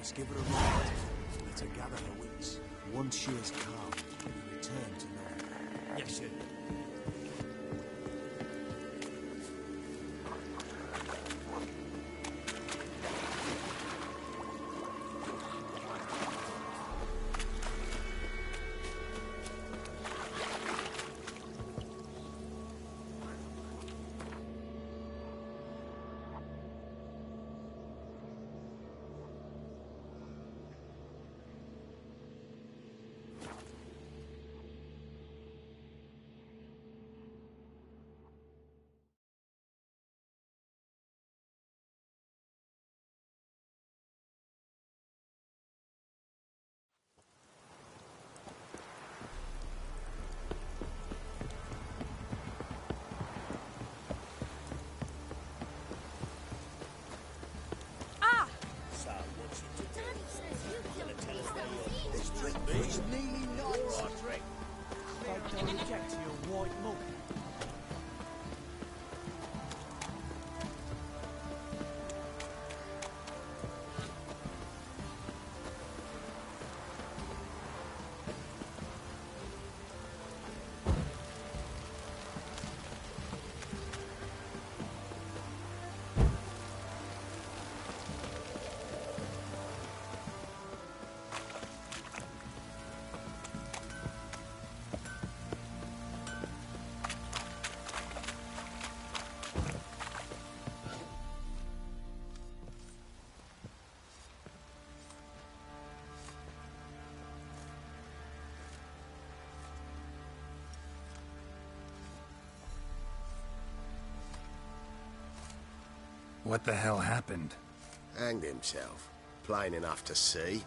Let's give her a ride. Let her gather her wits. Once she is calm, we return to normal. Yes, sir. What the hell happened? Hanged himself. Plain enough to see.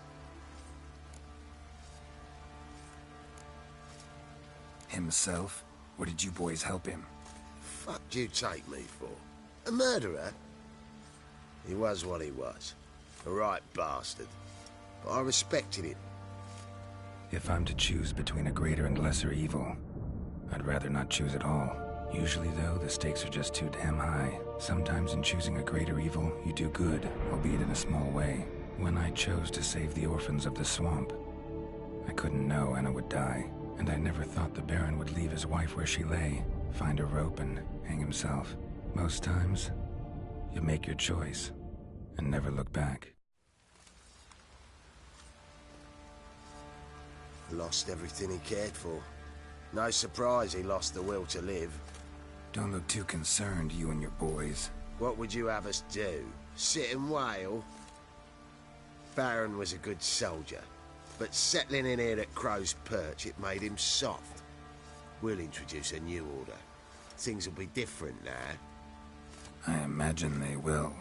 Himself? Or did you boys help him? Fuck do you take me for? A murderer? He was what he was. A right bastard. But I respected him. If I'm to choose between a greater and lesser evil, I'd rather not choose at all. Usually, though, the stakes are just too damn high. Sometimes in choosing a greater evil, you do good, albeit in a small way. When I chose to save the orphans of the swamp, I couldn't know Anna would die, and I never thought the Baron would leave his wife where she lay, find a rope and hang himself. Most times, you make your choice, and never look back. Lost everything he cared for. No surprise he lost the will to live. Don't look too concerned, you and your boys. What would you have us do? Sit and wail? Baron was a good soldier, but settling in here at Crow's Perch, it made him soft. We'll introduce a new order. Things will be different now. I imagine they will.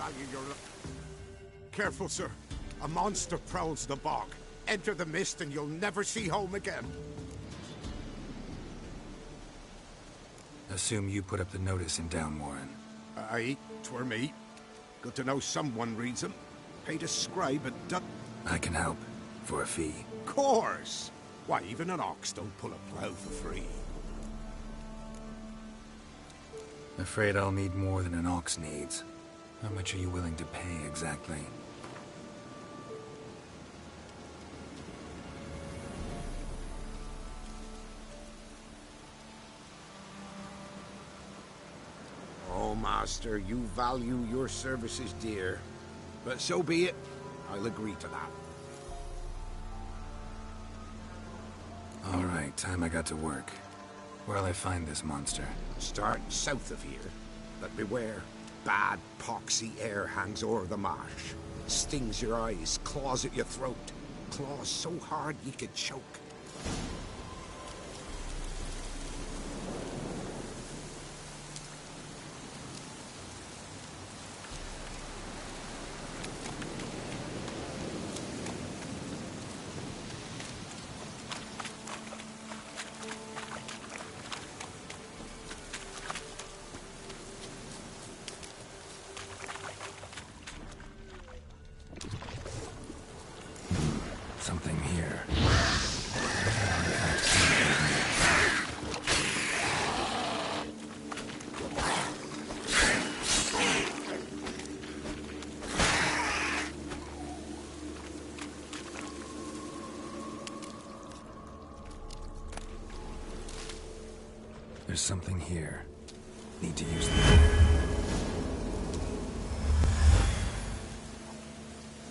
value your life. Careful, sir. A monster prowls the bog. Enter the mist and you'll never see home again. Assume you put up the notice in Downwarren. Aye, 'twere me. Good to know someone reads them. Paid a scribe a I can help. For a fee. Course! Why, even an ox don't pull a plough for free. Afraid I'll need more than an ox needs. How much are you willing to pay exactly? Oh, master, you value your services dear. But so be it. I'll agree to that. All right, time I got to work. Where'll I find this monster? Start south of here. But beware. Bad, poxy air hangs o'er the marsh. Stings your eyes, claws at your throat. Claws so hard ye could choke. Something here. There's something here. Need to use them.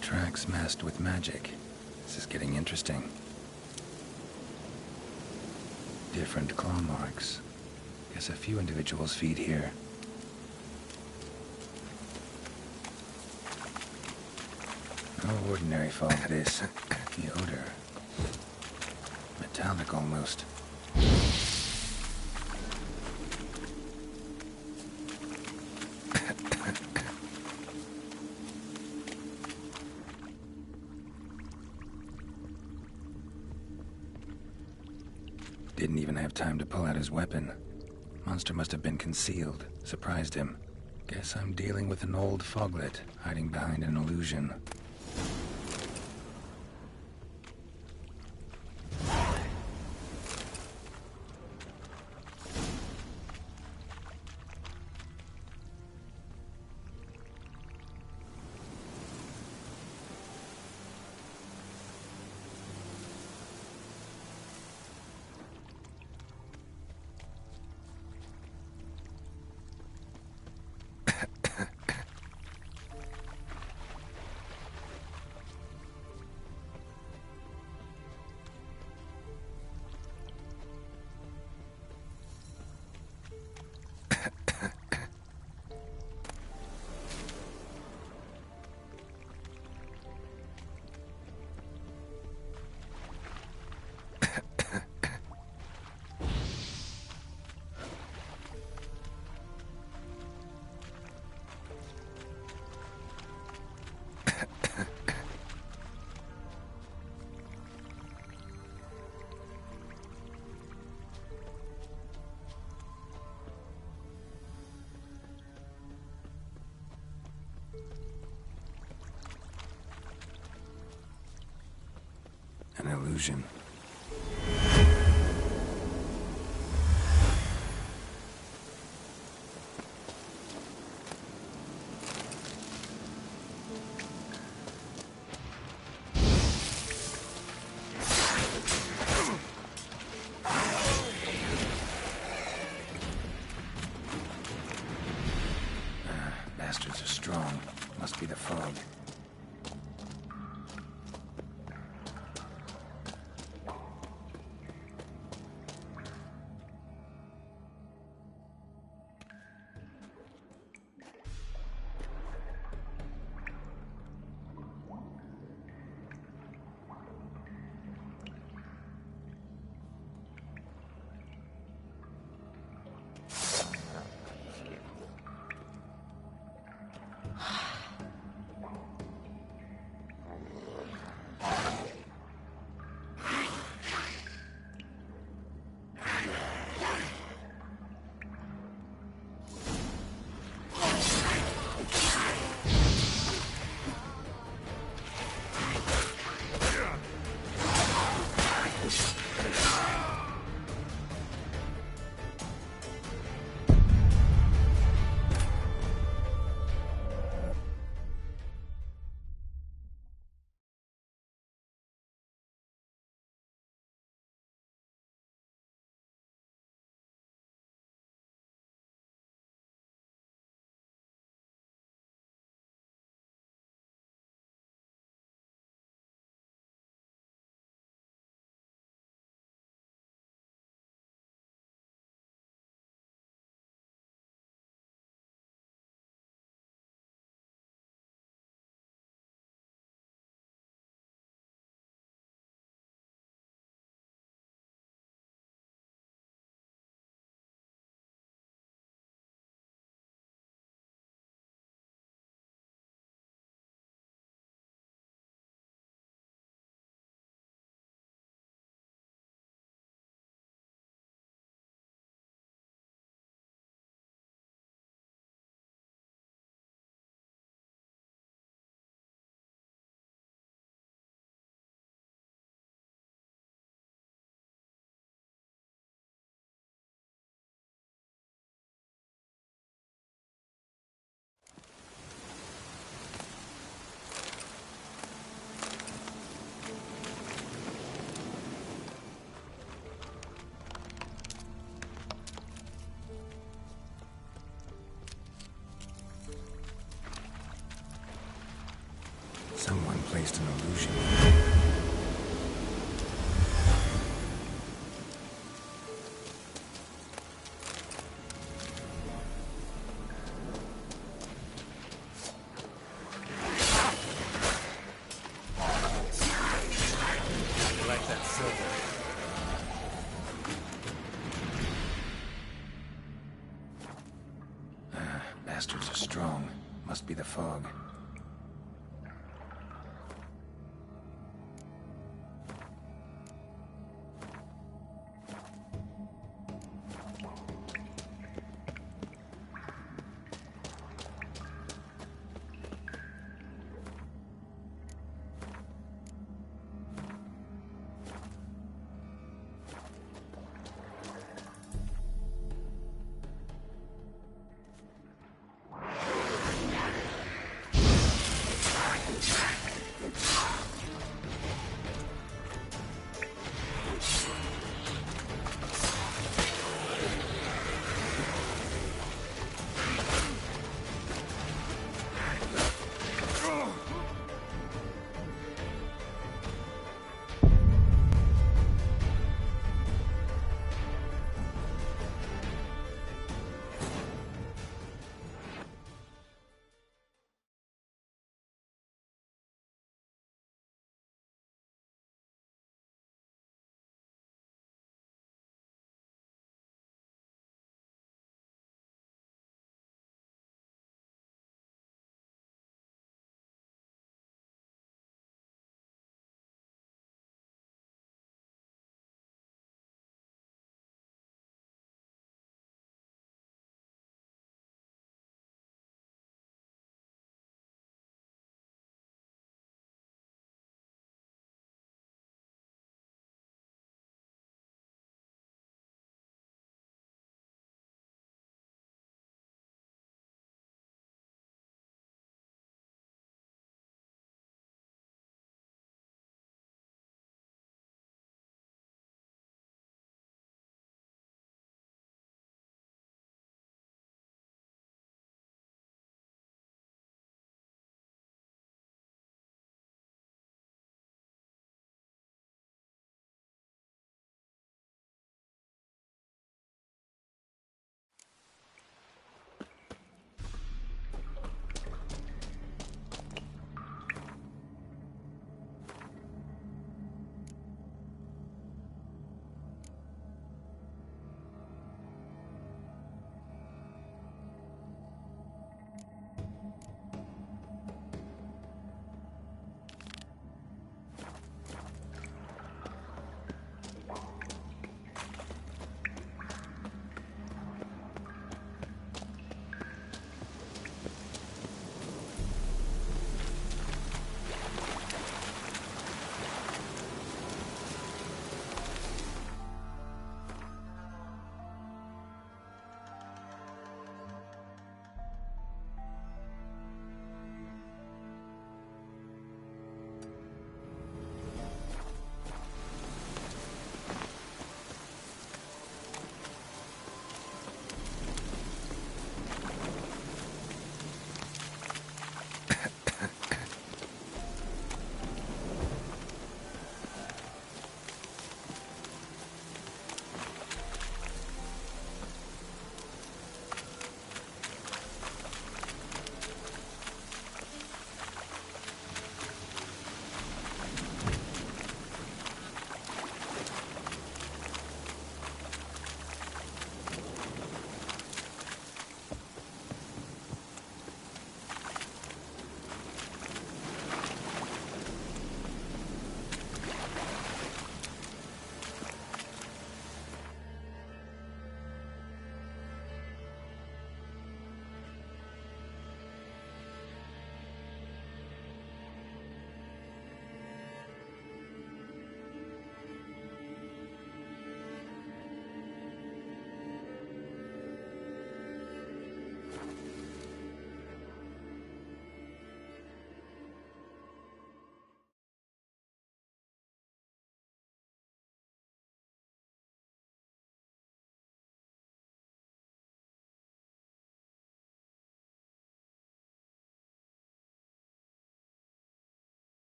Tracks masked with magic. This is getting interesting. Different claw marks. Guess a few individuals feed here. No ordinary fog this. The odor. Metallic almost. Didn't even have time to pull out his weapon. Monster must have been concealed. Surprised him. Guess I'm dealing with an old foglet, hiding behind an illusion. An illusion. Bastards are strong. Must be the fog. placed an illusion. Bastards are strong. Must be the fog.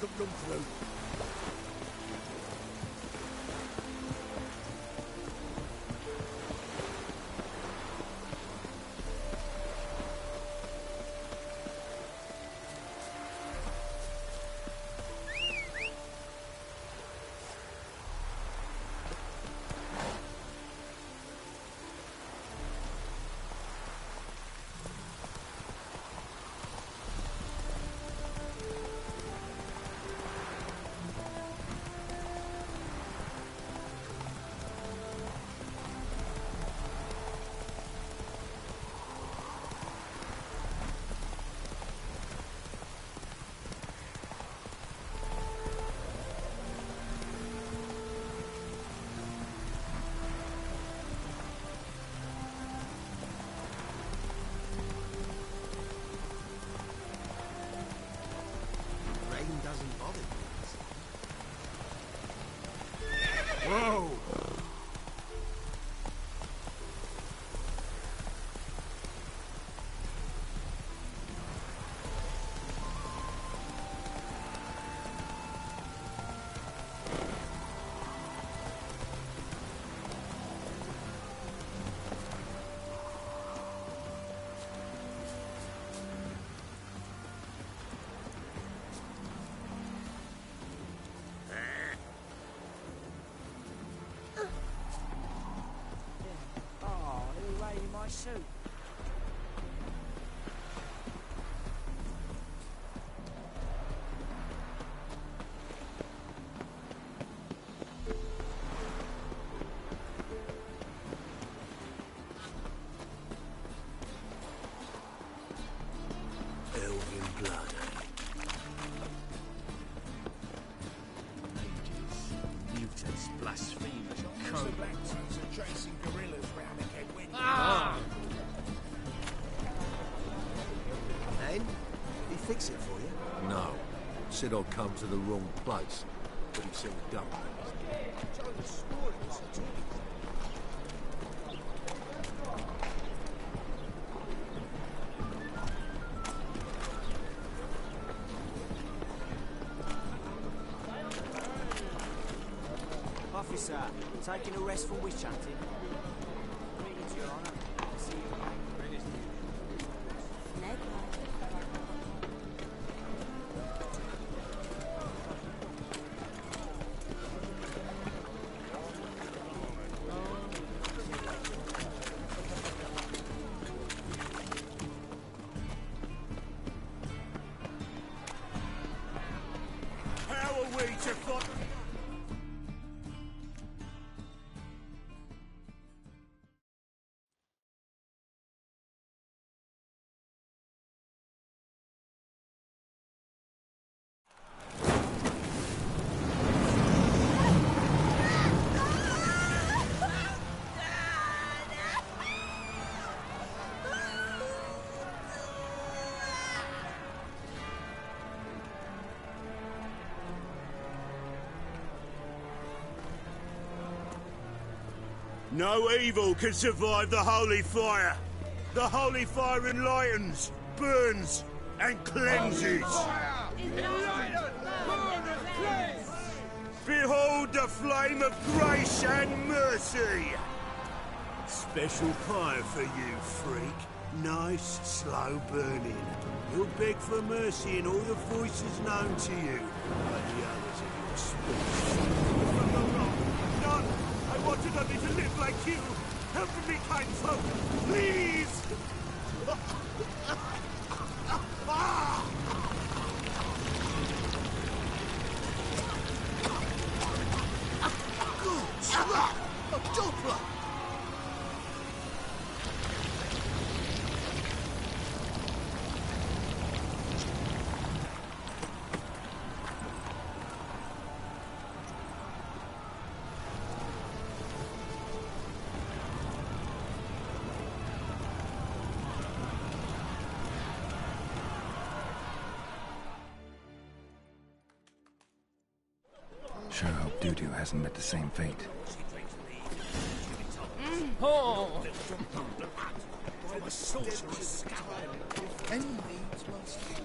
Look through. Rain doesn't bother you. Whoa! My suit. Elven blood. Mutants, blasphemers, cobras. Chasing gorillas round the headwind. And? Did he fix it for you? No. Said I'd come to the wrong place. But he said dump. Officer, taking a rest from witch hunting. Greetings, Your Honour. I see you. How are we to fight? No evil can survive the holy fire. The holy fire enlightens, burns, and cleanses. Behold the flame of grace and mercy. Special fire for you, freak. Nice, slow burning. You'll beg for mercy in all the voices known to you, like the others of your species. None! I wanted only to live like you! Help me, kind folk! Please! Good slap! A doppler! Sure hope Doo-Doo hasn't met the same fate. From a sorcerer's scowl. Any needs must be.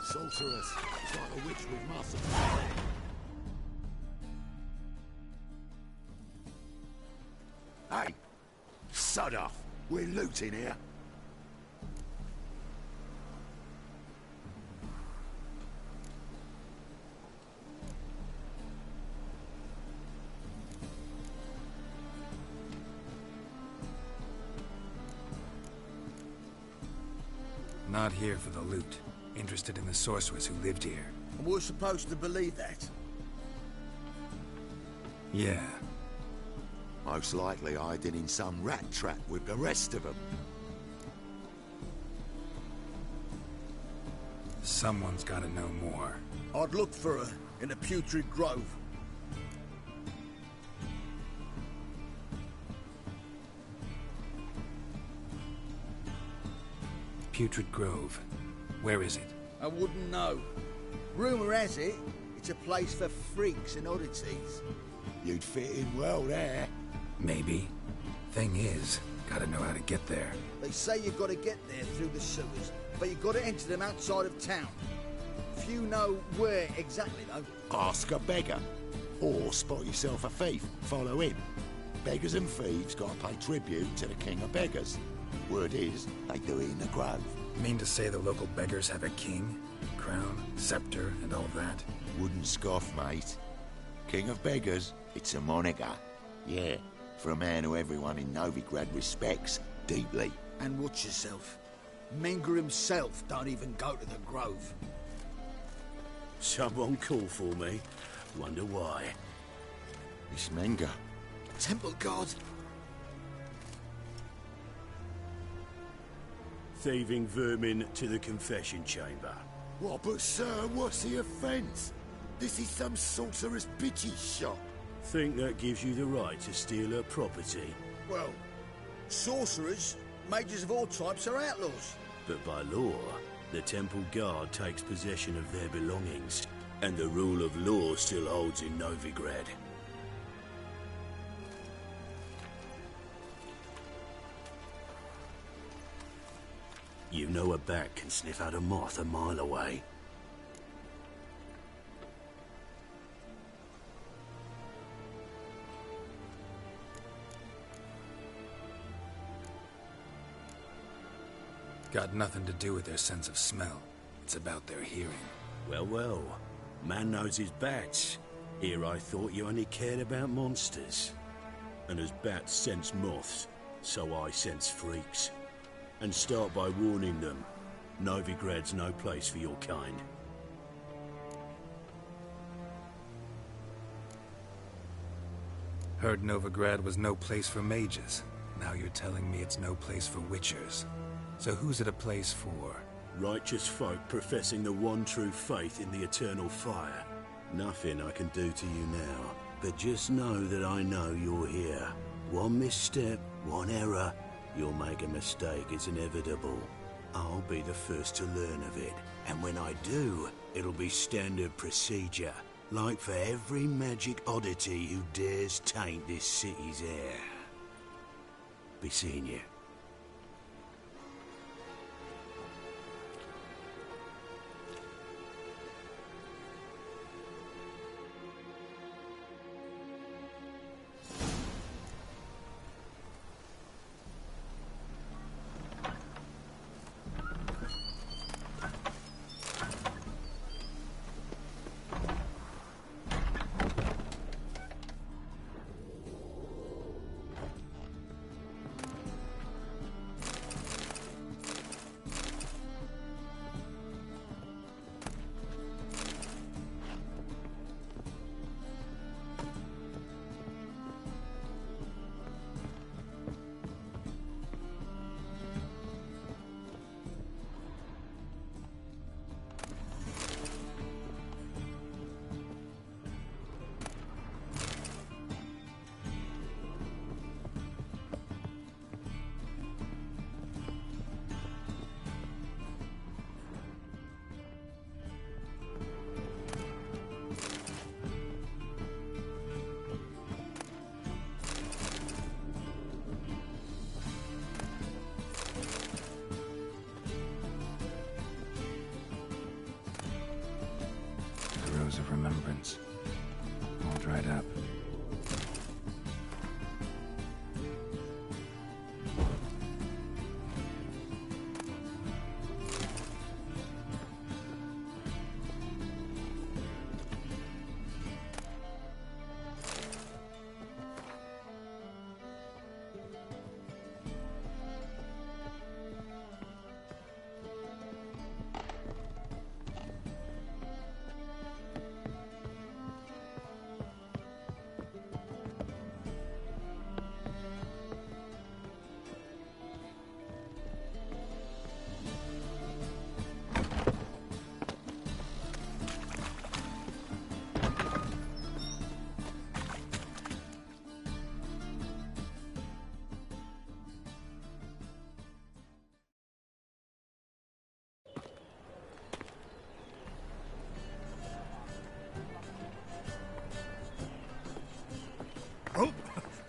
Sorceress. It's like a witch with muscles. Hey! Sod off! We're looting here. Not here for the loot. Interested in the sorceress who lived here. And we're supposed to believe that? Yeah. Most likely hiding in some rat trap with the rest of them. Someone's gotta know more. I'd look for her in the Putrid Grove. Putrid Grove. Where is it? I wouldn't know. Rumour has it, it's a place for freaks and oddities. You'd fit in well there. Maybe. Thing is, gotta know how to get there. They say you've got to get there through the sewers, but you've got to enter them outside of town. Few know where exactly, though. Ask a beggar. Or spot yourself a thief. Follow him. Beggars and thieves gotta pay tribute to the king of beggars. Word is, they do it in the grove. Mean to say the local beggars have a king, crown, scepter, and all that? Wouldn't scoff, mate. King of beggars, it's a moniker. Yeah, for a man who everyone in Novigrad respects deeply. And watch yourself. Menger himself don't even go to the Grove. Someone call for me. Wonder why. It's Menger. Temple Guard. Thieving vermin to the confession chamber. What, but sir, what's the offence? This is some sorcerer's bitchy shop. Think that gives you the right to steal her property? Well, sorcerers, mages of all types are outlaws. But by law, the temple guard takes possession of their belongings, and the rule of law still holds in Novigrad. You know a bat can sniff out a moth a mile away. Got nothing to do with their sense of smell. It's about their hearing. Well, well. Man knows his bats. Here I thought you only cared about monsters. And as bats sense moths, so I sense freaks. And start by warning them. Novigrad's no place for your kind. Heard Novigrad was no place for mages. Now you're telling me it's no place for witchers. So who's it a place for? Righteous folk professing the one true faith in the eternal fire. Nothing I can do to you now, but just know that I know you're here. One misstep, one error, you'll make a mistake, it's inevitable. I'll be the first to learn of it, and when I do, it'll be standard procedure, like for every magic oddity who dares taint this city's air. Be seeing you.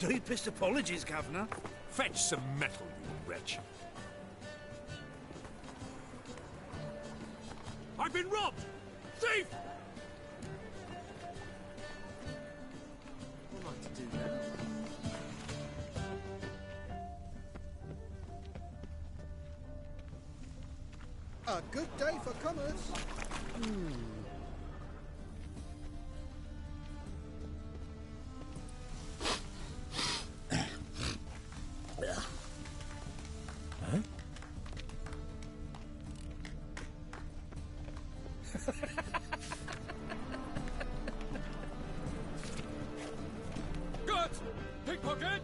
Deepest apologies, Governor. Fetch some metal, you wretch. I've been robbed! Thief! What am I to do now? A good day for commerce. Good! Pickpocket!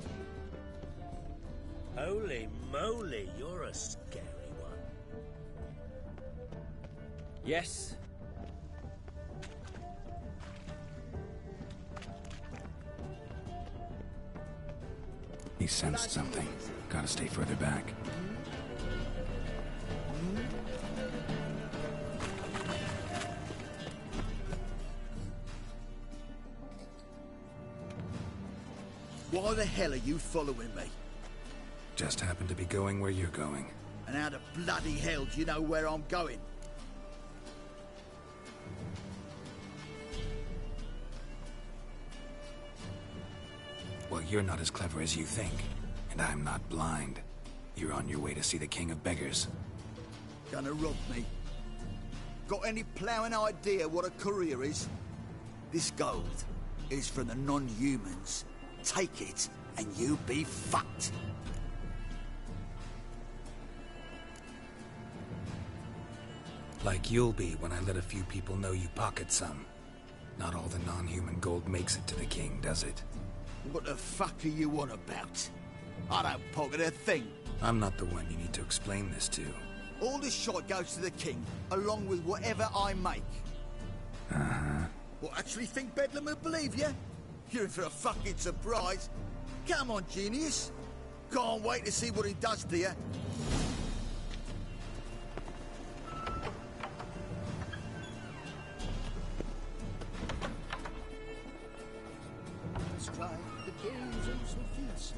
Holy moly, you're a scary one. Yes. He sensed something. Gotta stay further back. Why the hell are you following me? Just happened to be going where you're going. And how the bloody hell do you know where I'm going? Well, you're not as clever as you think. And I'm not blind. You're on your way to see the King of Beggars. Gonna rob me? Got any ploughing idea what a courier is? This gold is from the non-humans. Take it, and you be fucked. Like you'll be when I let a few people know you pocket some. Not all the non-human gold makes it to the king, does it? What the fuck are you on about? I don't pocket a thing. I'm not the one you need to explain this to. All this shot goes to the king, along with whatever I make. Uh-huh. What, actually think Bedlam will believe you? You're in for a fucking surprise. Come on, genius. Can't wait to see what he does to you. Strike the gaze of Sophies.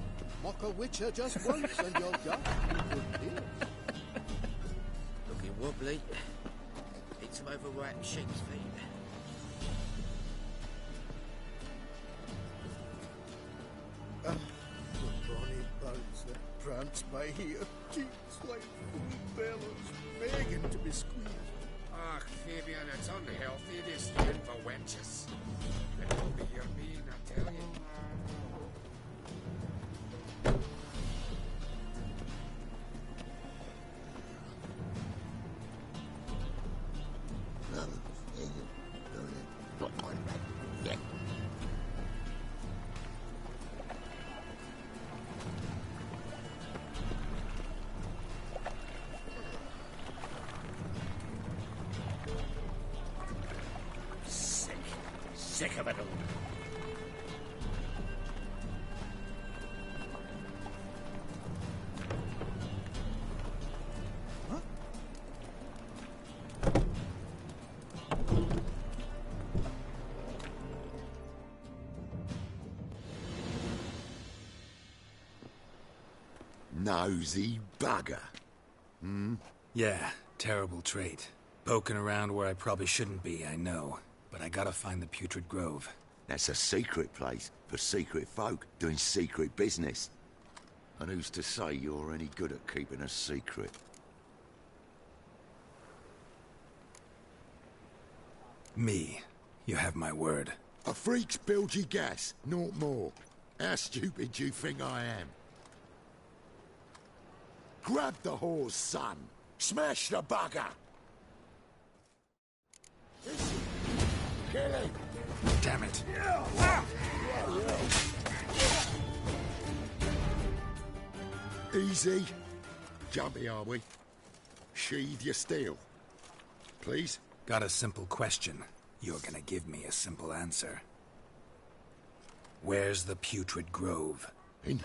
Mock a witcher just once and you're gone. Good deal. Looking wobbly. Need some overripe sheep's feet. The brawny bugs that prance by here, cheeks like full bellows, begging to be squeezed. Ach, Fabian, it's unhealthy, this stand for wenches. It will be your being, I tell you. Sick of it all. Nosy bugger. Yeah, terrible trait. Poking around where I probably shouldn't be, I know. But I gotta find the Putrid Grove. That's a secret place for secret folk doing secret business. And who's to say you're any good at keeping a secret? Me. You have my word. A freak's bilgy gas, naught more. How stupid do you think I am? Grab the horse, son. Smash the bugger. Kill him. Damn it. Easy. Jumpy, are we? Sheathe your steel. Please? Got a simple question. You're gonna give me a simple answer. Where's the Putrid Grove? In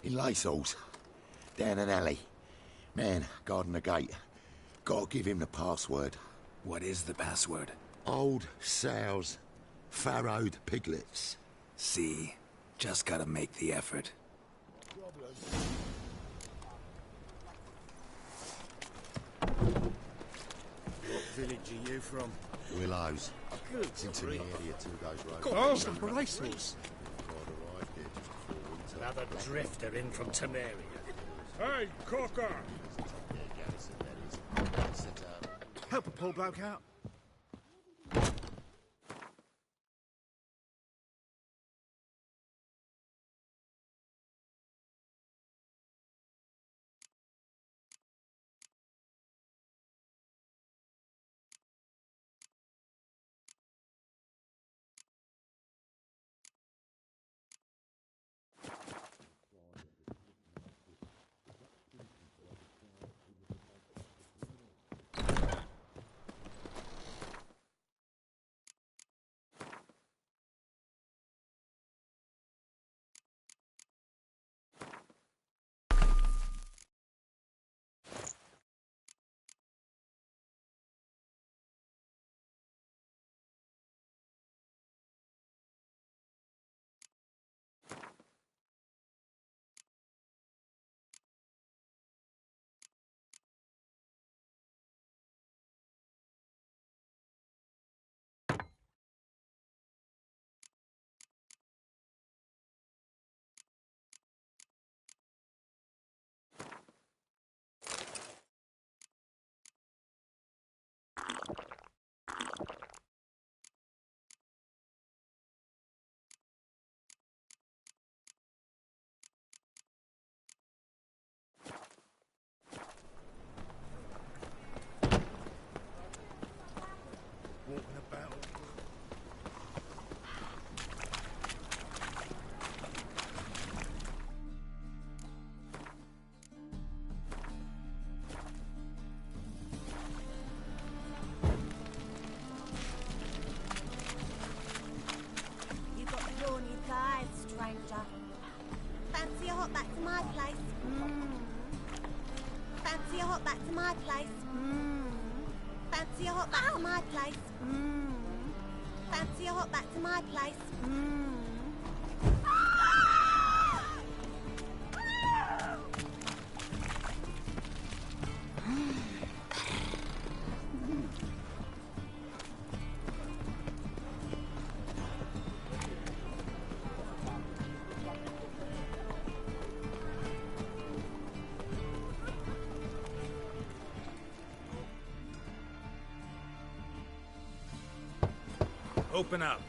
Lacehalls. Down an alley. Man, guarding the gate. Gotta give him the password. What is the password? Old sows. Farrowed piglets. See? Just gotta make the effort. What village are you from? Willows. Good It's into the area 2 days road. Oh, some racehorse. Father arrived here just before winter. Another drifter in from Temeria. Hey, Cocker! Help a poor bloke out. Walking about. You got thorny thighs, stranger. Fancy a hop back to my place? Fancy a hop back to my place? Fancy a hop back to my place? Fancy a hop back to my place? Open up.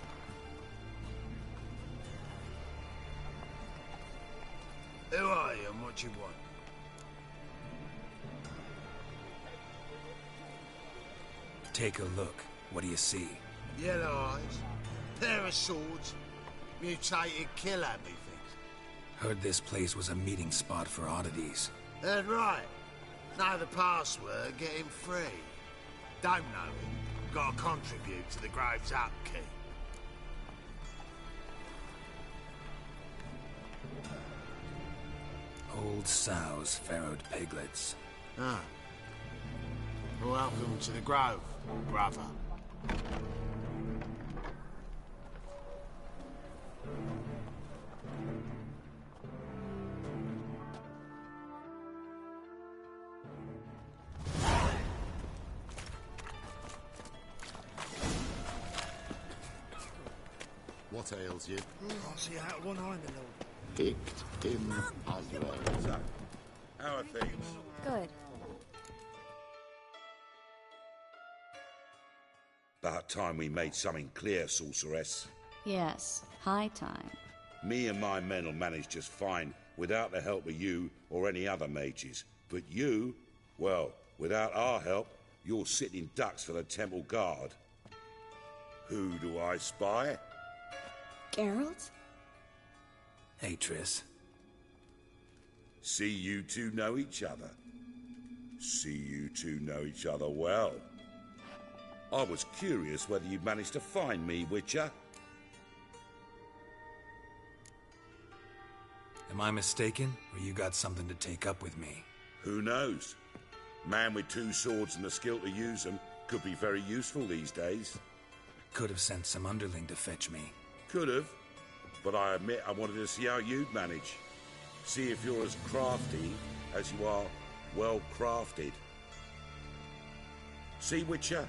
Who are you and what you want? Take a look. What do you see? Yellow eyes, pair of swords, mutated killer, methinks. Heard this place was a meeting spot for oddities. That's right. Know the password, get him free. Don't know him, gotta contribute to the Grove's upkeep. Old sows, farrowed piglets. Ah. Welcome to the Grove, brother. What ails you? Can't see out of one eye, my lord. Picked him as well. So, how are things? Good. About time we made something clear, sorceress. Yes, high time. Me and my men will manage just fine without the help of you or any other mages. But you, well, without our help, you're sitting ducks for the temple guard. Who do I spy? Geralt? Hey, Triss. See you two know each other. See you two know each other well. I was curious whether you'd managed to find me, Witcher. Am I mistaken, or you got something to take up with me? Who knows? Man with two swords and the skill to use them could be very useful these days. Could have sent some underling to fetch me. Could have. but I admit I wanted to see how you'd manage. See if you're as crafty as you are well-crafted. See, Witcher?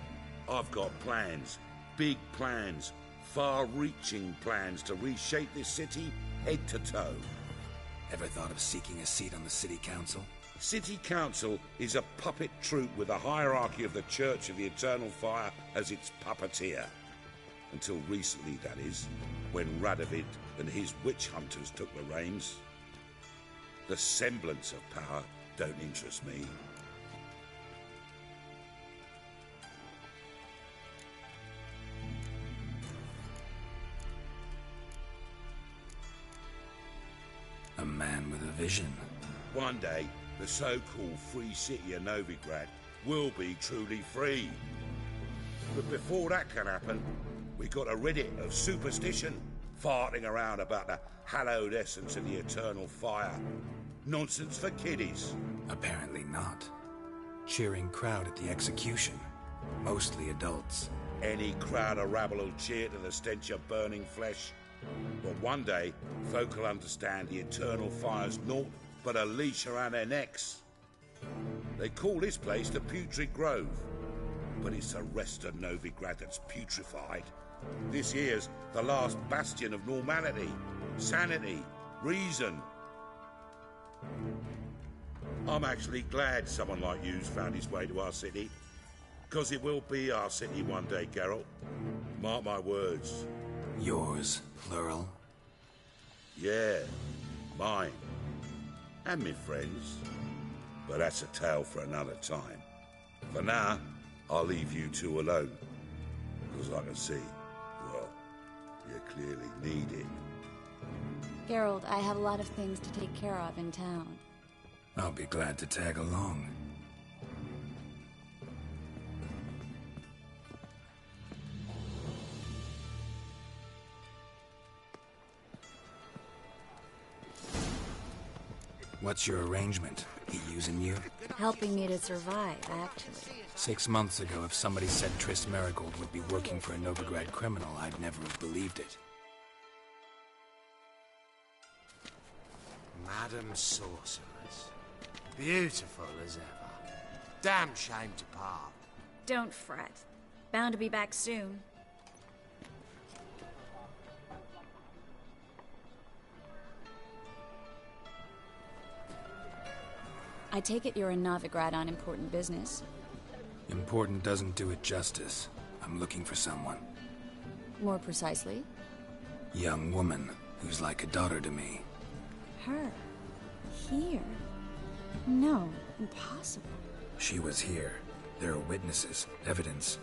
I've got plans. Big plans. Far-reaching plans to reshape this city head to toe. Ever thought of seeking a seat on the city council? City council is a puppet troupe with a hierarchy of the Church of the Eternal Fire as its puppeteer. Until recently, that is, when Radovid and his witch hunters took the reins. The semblance of power don't interest me. A man with a vision. One day, the so-called free city of Novigrad will be truly free. But before that can happen, we got to rid it of superstition, farting around about the hallowed essence of the eternal fire. Nonsense for kiddies. Apparently not. Cheering crowd at the execution. Mostly adults. Any crowd or rabble will cheer to the stench of burning flesh. But one day, folk will understand the eternal fire's naught but a leash around their necks. They call this place the Putrid Grove, but it's the rest of Novigrad that's putrefied. This here's the last bastion of normality, sanity, reason. I'm actually glad someone like you's found his way to our city, because it will be our city one day, Geralt. Mark my words. Yours, plural? Yeah, mine. And me friends. But that's a tale for another time. For now, I'll leave you two alone. Because I can see, well, you clearly need it. Geralt, I have a lot of things to take care of in town. I'll be glad to tag along. What's your arrangement? He using you? Helping me to survive, actually. 6 months ago, if somebody said Triss Merigold would be working for a Novigrad criminal, I'd never have believed it. Madam Sorceress. Beautiful as ever. Damn shame to part. Don't fret. Bound to be back soon. I take it you're in Novigrad on important business. Important doesn't do it justice. I'm looking for someone. More precisely? Young woman who's like a daughter to me. Her? Here? No, impossible. She was here. There are witnesses, evidence.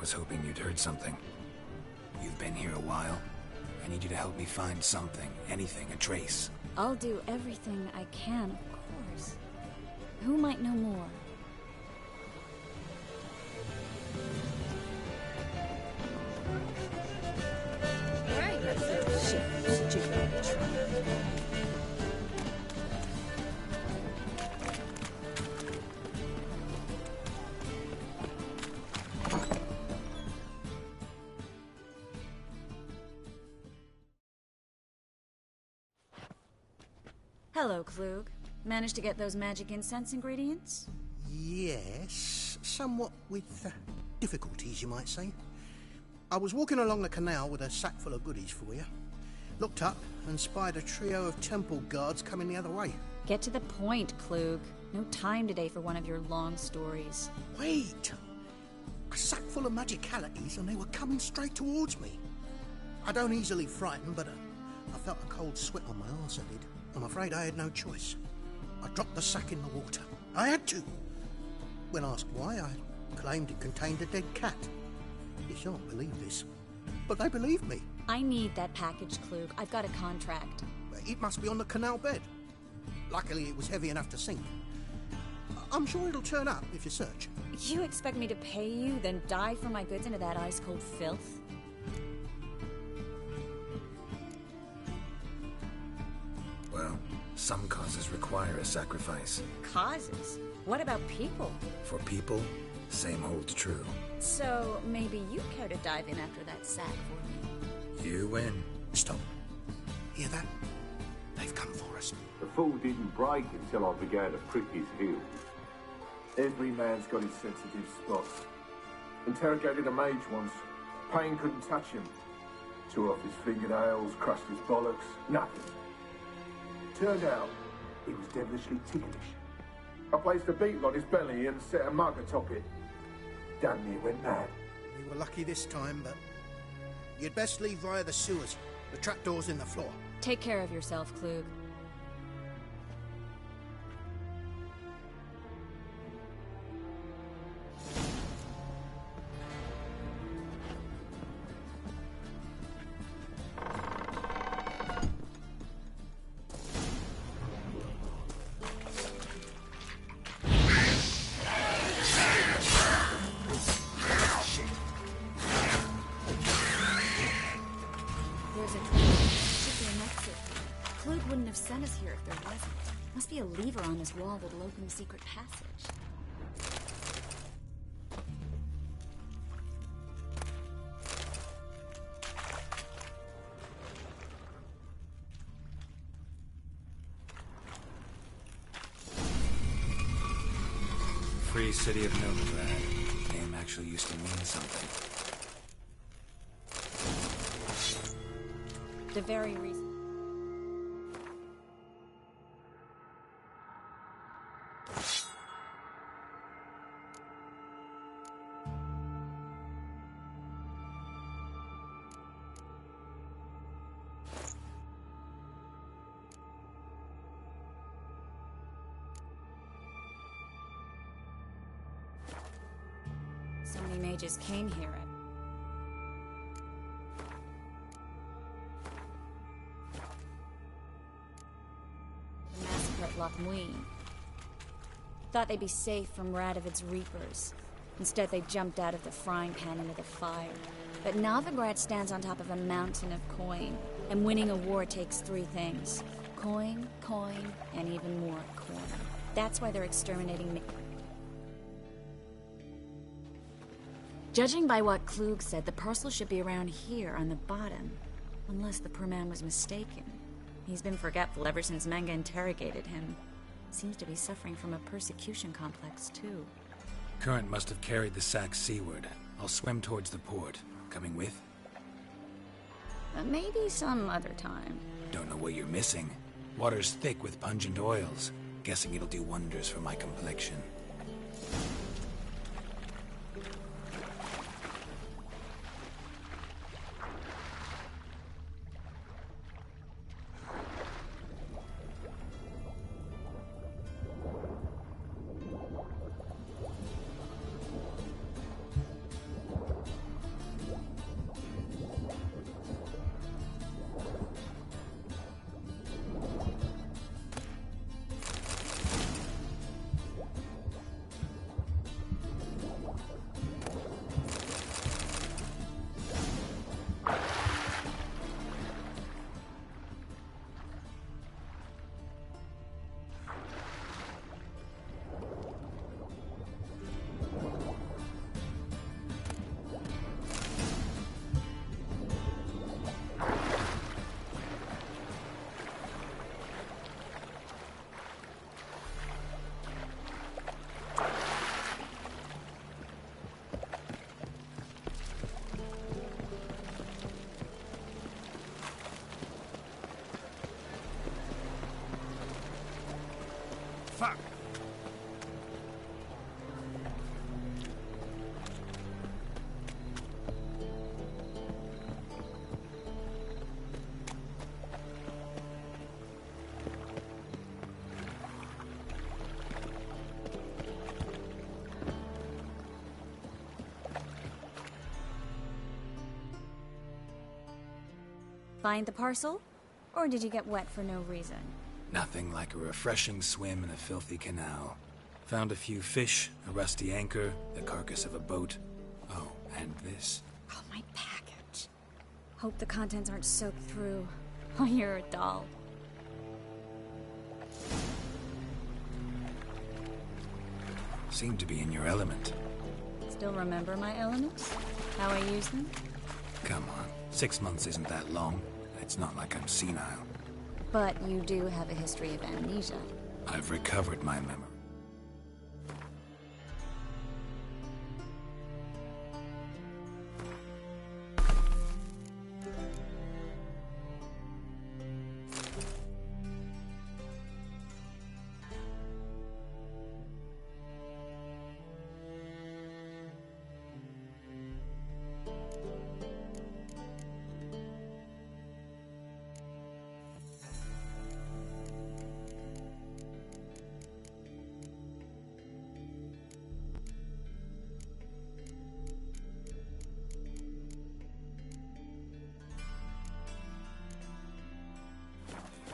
Was hoping you'd heard something. You've been here a while. I need you to help me find something, anything, a trace. I'll do everything I can, of course. Who might know more? Hello, Klug. Managed to get those magic incense ingredients? Yes, somewhat with difficulties, you might say. I was walking along the canal with a sack full of goodies for you. Looked up and spied a trio of temple guards coming the other way. Get to the point, Klug. No time today for one of your long stories. Wait! A sack full of magicalities and they were coming straight towards me. I don't easily frighten, but I felt a cold sweat on my arse, I did. I'm afraid I had no choice. I dropped the sack in the water. I had to. When asked why, I claimed it contained a dead cat. You shan't believe this, but they believed me. I need that package, Klug. I've got a contract. It must be on the canal bed. Luckily, it was heavy enough to sink. I'm sure it'll turn up if you search. You expect me to pay you, then dive for my goods into that ice-cold filth? Well, some causes require a sacrifice. Causes? What about people? For people, same holds true. So, maybe you care to dive in after that sack for me? You win. Stop. Hear that? They've come for us. The fall didn't break until I began to prick his heels. Every man's got his sensitive spots. Interrogated a mage once. Pain couldn't touch him. Tore off his fingernails, crushed his bollocks, nothing. Turned out, he was devilishly ticklish. I placed a beetle on his belly and set a mug atop it. Damn near went mad. You were lucky this time, but you'd best leave via the sewers. The trapdoor's in the floor. Take care of yourself, Klug. Sent us here if there wasn't. Must be a lever on this wall that'll open the secret passage. Free City of Novigrad. Name actually used to mean something. The very reason. So many mages came here. The massacre at Loch Muin. Thought they'd be safe from Radovid's reapers. Instead, they jumped out of the frying pan into the fire. But Novigrad stands on top of a mountain of coin, and winning a war takes three things: coin, coin, and even more coin. That's why they're exterminating. Judging by what Klug said, the parcel should be around here on the bottom. Unless the poor man was mistaken. He's been forgetful ever since Manga interrogated him. Seems to be suffering from a persecution complex, too. Current must have carried the sack seaward. I'll swim towards the port. Coming with? Maybe some other time. Don't know what you're missing. Water's thick with pungent oils. Guessing it'll do wonders for my complexion. Fuck! Find the parcel? Or did you get wet for no reason? Nothing like a refreshing swim in a filthy canal. Found a few fish, a rusty anchor, the carcass of a boat. Oh, and this. Oh, my package. Hope the contents aren't soaked through. Oh, you're a doll. Seem to be in your element. Still remember my elements? How I use them? Come on, 6 months isn't that long. It's not like I'm senile. But you do have a history of amnesia. I've recovered my memory.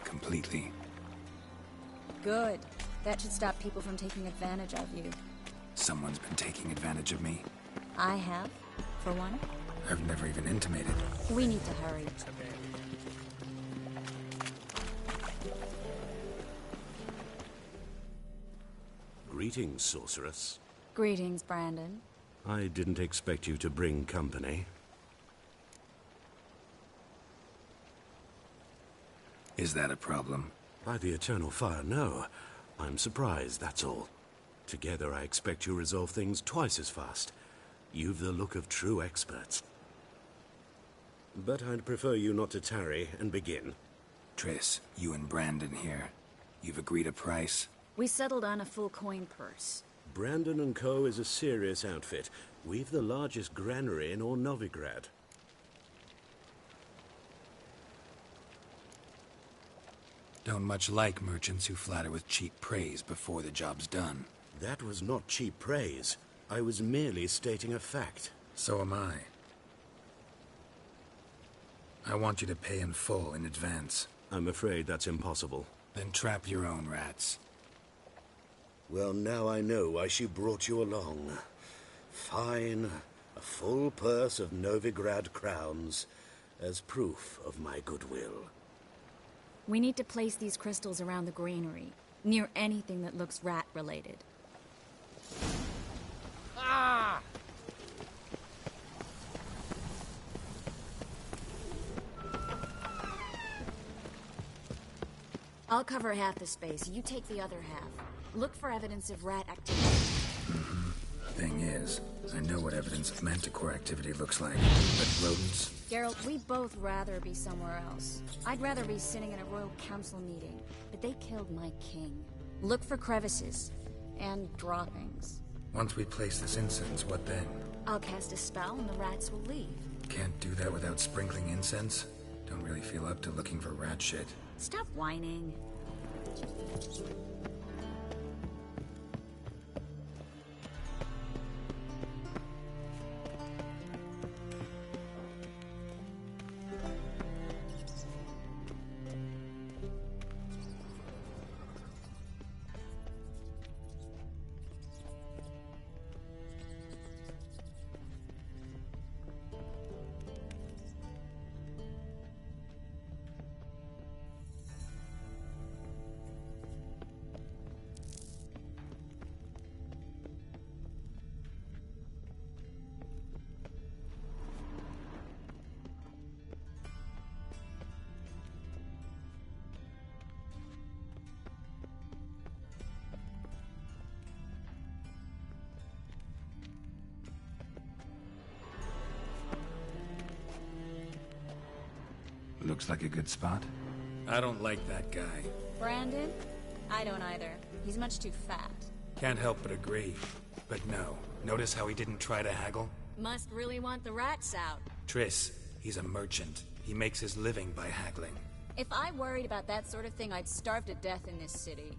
Completely. Good. That should stop people from taking advantage of you. Someone's been taking advantage of me. I have, for one. I've never even intimated. We need to hurry. Greetings, sorceress. Greetings, Brandon. I didn't expect you to bring company. Is that a problem? By the eternal fire, no. I'm surprised, that's all. Together, I expect you resolve things twice as fast. You've the look of true experts. But I'd prefer you not to tarry and begin. Triss, you and Brandon here. You've agreed a price? We settled on a full coin purse. Brandon & Co. is a serious outfit. We've the largest granary in all Novigrad. Don't much like merchants who flatter with cheap praise before the job's done. That was not cheap praise. I was merely stating a fact. So am I. I want you to pay in full in advance. I'm afraid that's impossible. Then trap your own rats. Well, now I know why she brought you along. Fine. A full purse of Novigrad crowns as proof of my goodwill. We need to place these crystals around the granary, near anything that looks rat-related. Ah! I'll cover half the space, you take the other half. Look for evidence of rat activity. Thing is, I know what evidence of manticore activity looks like, but rodents... Geralt, we'd both rather be somewhere else. I'd rather be sitting in a royal council meeting, but they killed my king. Look for crevices and droppings. Once we place this incense, what then? I'll cast a spell and the rats will leave. Can't do that without sprinkling incense? Don't really feel up to looking for rat shit. Stop whining. Looks like a good spot. I don't like that guy. Brandon? I don't either. He's much too fat. Can't help but agree. But no. Notice how he didn't try to haggle? Must really want the rats out. Triss, he's a merchant. He makes his living by haggling. If I worried about that sort of thing, I'd starve to death in this city.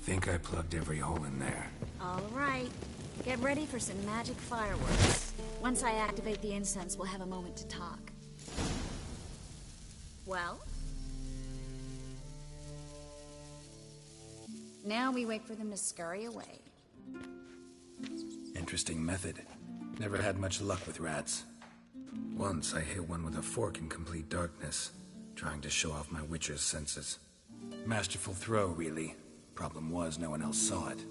think I plugged every hole in there. All right. Get ready for some magic fireworks. Once I activate the incense, we'll have a moment to talk. Well? Now we wait for them to scurry away. Interesting method. Never had much luck with rats. Once I hit one with a fork in complete darkness, trying to show off my witcher's senses. Masterful throw, really. Problem was, no one else saw it.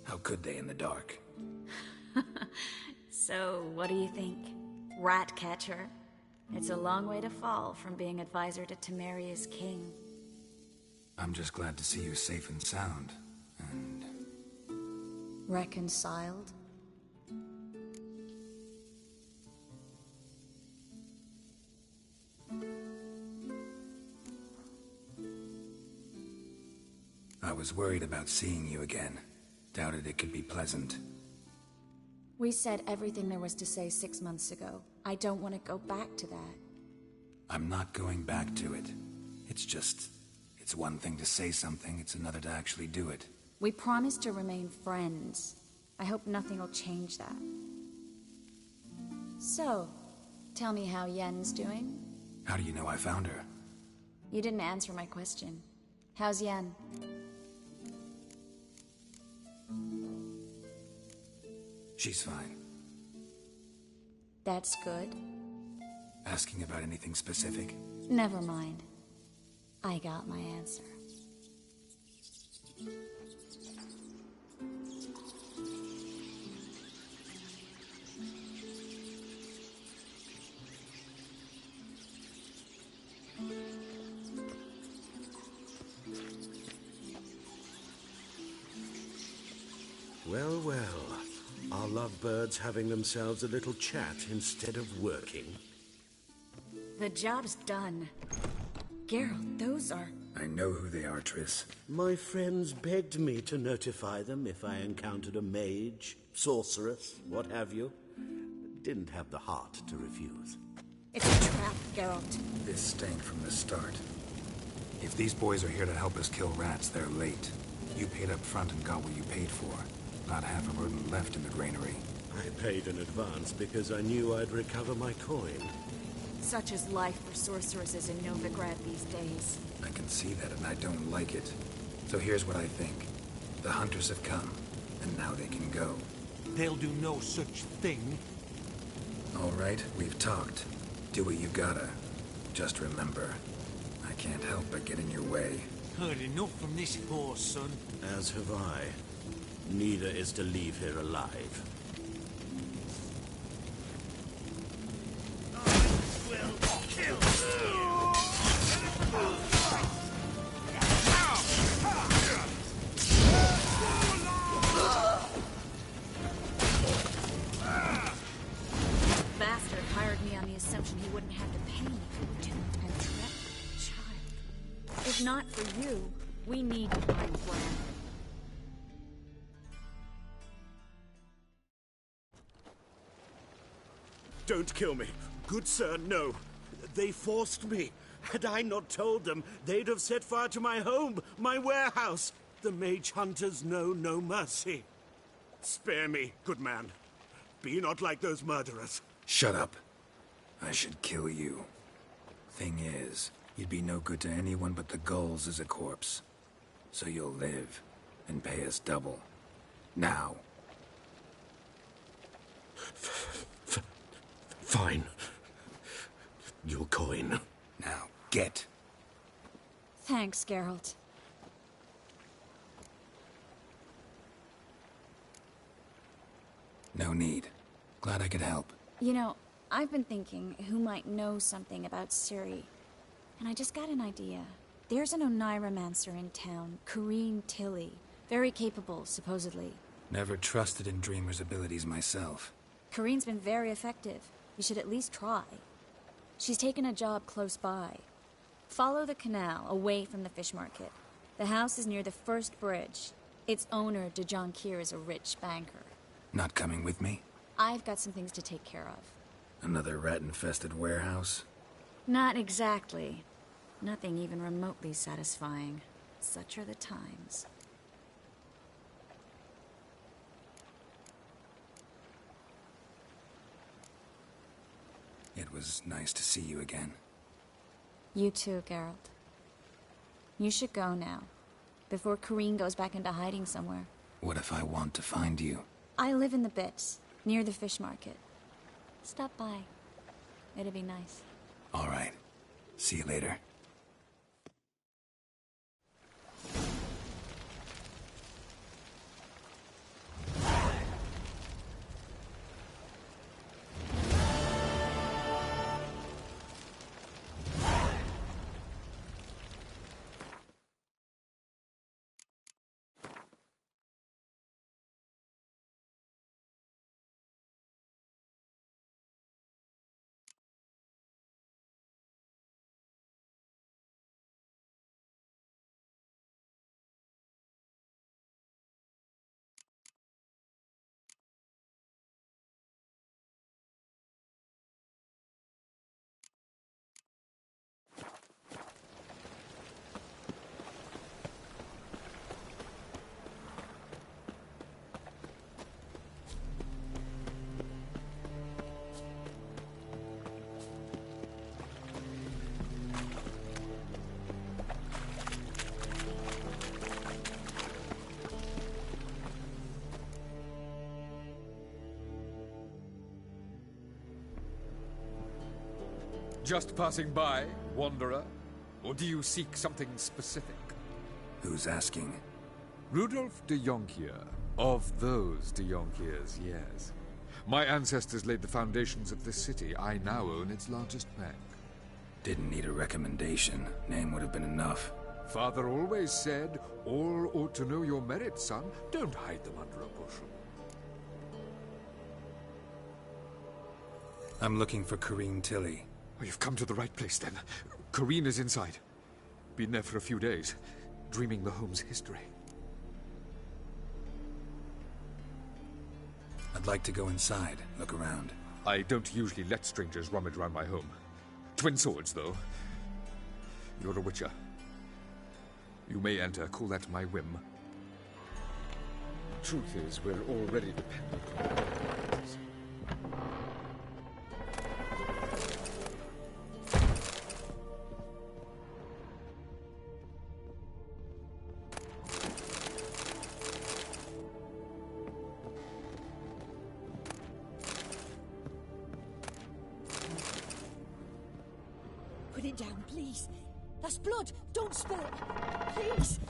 How could they in the dark? So, what do you think? Rat catcher? It's a long way to fall from being advisor to Temeria's king. I'm just glad to see you safe and sound, and... Reconciled? I was worried about seeing you again. Doubted it could be pleasant. We said everything there was to say 6 months ago. I don't want to go back to that. I'm not going back to it. It's one thing to say something, it's another to actually do it. We promised to remain friends. I hope nothing will change that. So, tell me how Yen's doing? How do you know I found her? You didn't answer my question. How's Yen? She's fine. That's good. Asking about anything specific? Never mind. I got my answer. Well, well. Our lovebirds having themselves a little chat instead of working. The job's done. Geralt, those are... I know who they are, Triss. My friends begged me to notify them if I encountered a mage, sorceress, what have you. Didn't have the heart to refuse. It's a trap, Geralt. This stank from the start. If these boys are here to help us kill rats, they're late. You paid up front and got what you paid for. Not half a rodent left in the granary. I paid in advance because I knew I'd recover my coin. Such is life for sorceresses in Novigrad these days. I can see that, and I don't like it. So here's what I think. The hunters have come, and now they can go. They'll do no such thing. All right, we've talked. Do what you gotta. Just remember, I can't help but get in your way. Heard enough from this horse, son. As have I. Neither is to leave here alive. Bastard hired me on the assumption he wouldn't have to pay me to and trap the child. If not for you, we need to find Brand. Don't kill me. Good sir, no. They forced me. Had I not told them, they'd have set fire to my home, my warehouse. The mage hunters know no mercy. Spare me, good man. Be not like those murderers. Shut up. I should kill you. Thing is, you'd be no good to anyone but the gulls as a corpse. So you'll live, and pay us double. Now. Fine. Your coin. Now, get. Thanks, Geralt. No need. Glad I could help. You know, I've been thinking who might know something about Ciri. And I just got an idea. There's an Oneiromancer in town, Corrine Tilly. Very capable, supposedly. Never trusted in Dreamer's abilities myself. Corrine's been very effective. You should at least try. She's taken a job close by. Follow the canal, away from the fish market. The house is near the first bridge. Its owner, Dejon Kier, is a rich banker. Not coming with me? I've got some things to take care of. Another rat-infested warehouse? Not exactly. Nothing even remotely satisfying. Such are the times. It was nice to see you again. You too, Geralt. You should go now, before Corrine goes back into hiding somewhere. What if I want to find you? I live in the Bits, near the fish market. Stop by. It'd be nice. All right. See you later. Just passing by, wanderer? Or do you seek something specific? Who's asking? Rudolf de Jonkier. Of those de Jonkiers, yes. My ancestors laid the foundations of this city. I now own its largest bank. Didn't need a recommendation. Name would have been enough. Father always said, all ought to know your merits, son. Don't hide them under a bushel. I'm looking for Corrine Tilly. Oh, you've come to the right place, then. Corrine is inside. Been there for a few days, dreaming the home's history. I'd like to go inside, look around. I don't usually let strangers rummage around my home. Twin swords, though. You're a witcher. You may enter, call that my whim. Truth is, we're already dependent on your guidance. Put it down, please. That's blood. Don't spill it. Please.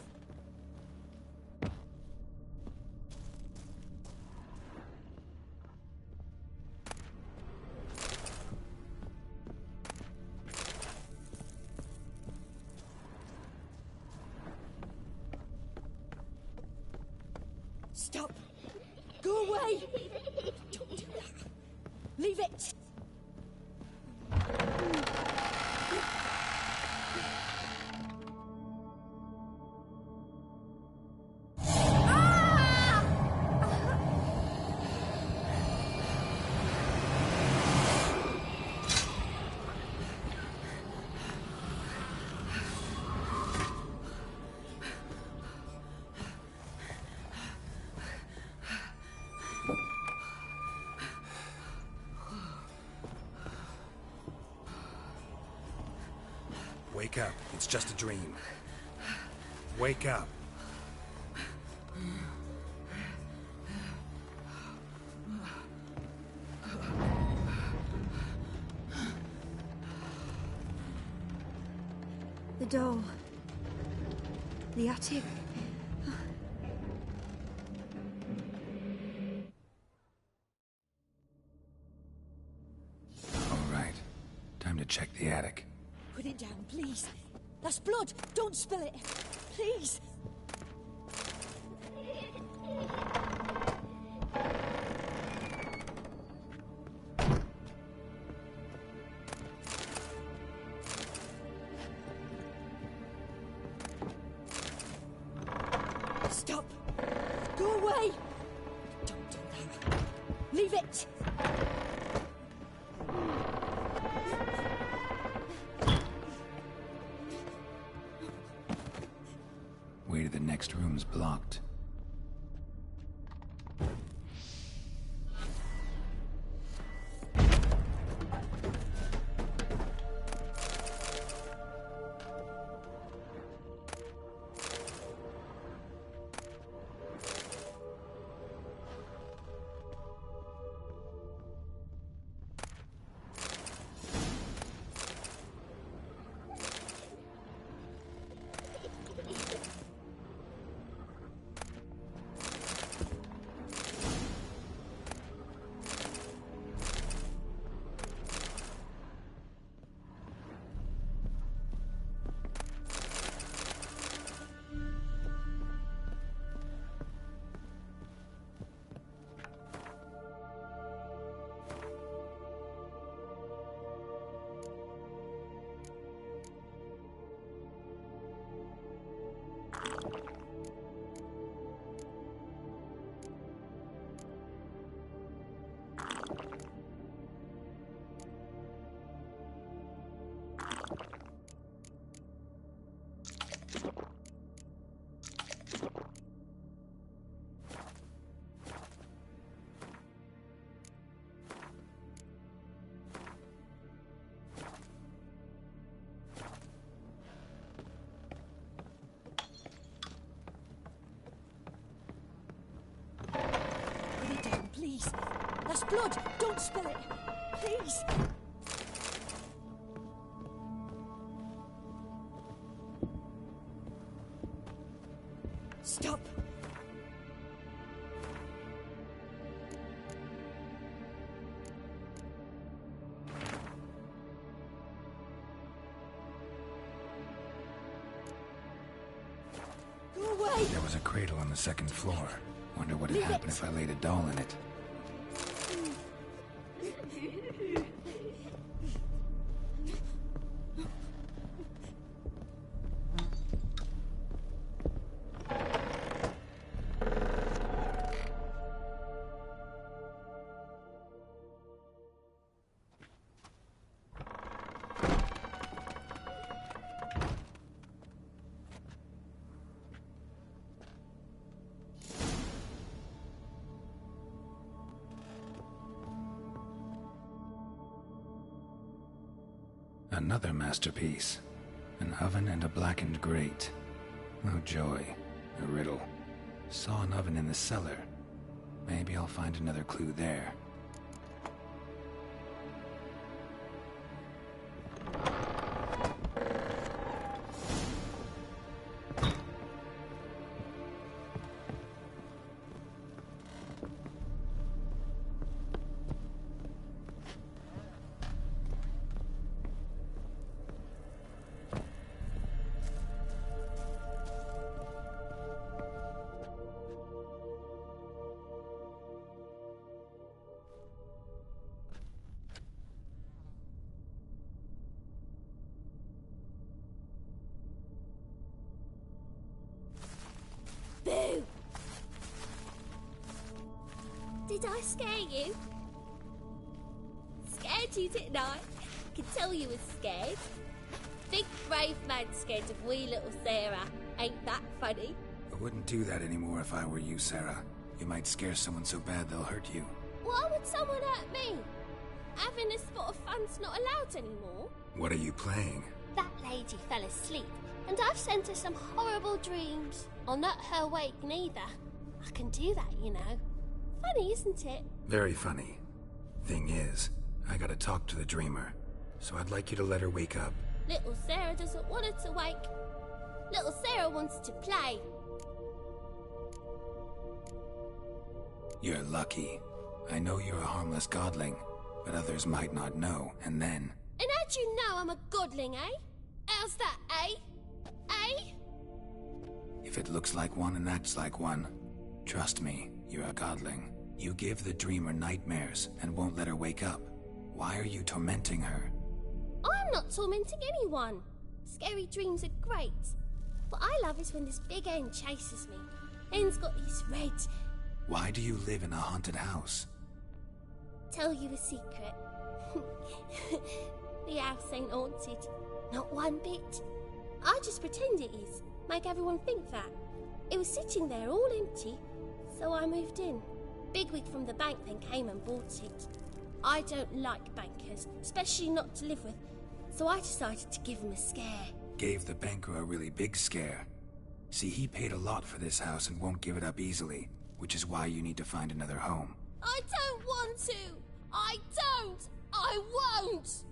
Stop. Go away. Don't do that. Leave it. Wake up. It's just a dream. Wake up. The door. The attic. All right. Time to check the attic. Put it down, please. That's blood. Don't spill it. Please. Stop. Go away. Don't do that. Leave it. Way to the next room's blocked. please. That's blood. Don't spill it. Please. Stop. Go away. There was a cradle on the second floor. Wonder what would happen if I laid a doll in it. Another masterpiece. An oven and a blackened grate. Oh joy. A riddle. Saw an oven in the cellar. Maybe I'll find another clue there. Boo! Did I scare you? Scared you, didn't I? I could tell you was scared. Big brave man scared of wee little Sarah. Ain't that funny? I wouldn't do that anymore if I were you, Sarah. You might scare someone so bad they'll hurt you. Why would someone hurt me? Having a spot of fun's not allowed anymore. What are you playing? That lady fell asleep, and I've sent her some horrible dreams. I'll not her wake neither. I can do that, you know. Funny, isn't it? Very funny. Thing is, I gotta talk to the dreamer, so I'd like you to let her wake up. Little Sarah doesn't want her to wake. Little Sarah wants to play. You're lucky. I know you're a harmless godling, but others might not know, and then... And how'd you know I'm a godling, eh? How's that, eh? Eh? If it looks like one and acts like one, trust me, you're a godling. You give the dreamer nightmares and won't let her wake up. Why are you tormenting her? I'm not tormenting anyone. Scary dreams are great. What I love is when this big hen chases me. Hen's got these red... Why do you live in a haunted house? Tell you a secret. The house ain't haunted. Not one bit. I just pretend it is. Make everyone think that. It was sitting there all empty, so I moved in. Bigwig from the bank then came and bought it. I don't like bankers, especially not to live with, so I decided to give him a scare. Gave the banker a really big scare. See, he paid a lot for this house and won't give it up easily, which is why you need to find another home. I don't want to! I don't! I won't!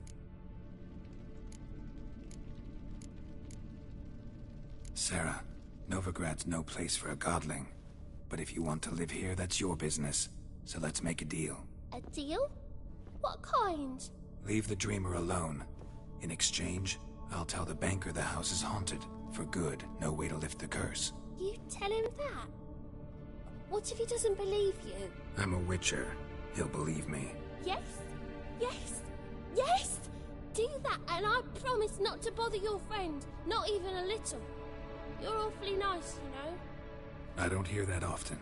Sarah, Novigrad's no place for a godling. But if you want to live here, that's your business. So let's make a deal. A deal? What kind? Leave the dreamer alone. In exchange, I'll tell the banker the house is haunted. For good, no way to lift the curse. You tell him that? What if he doesn't believe you? I'm a witcher. He'll believe me. Yes? Yes? Yes! Do that and I promise not to bother your friend. Not even a little. You're awfully nice, you know. I don't hear that often.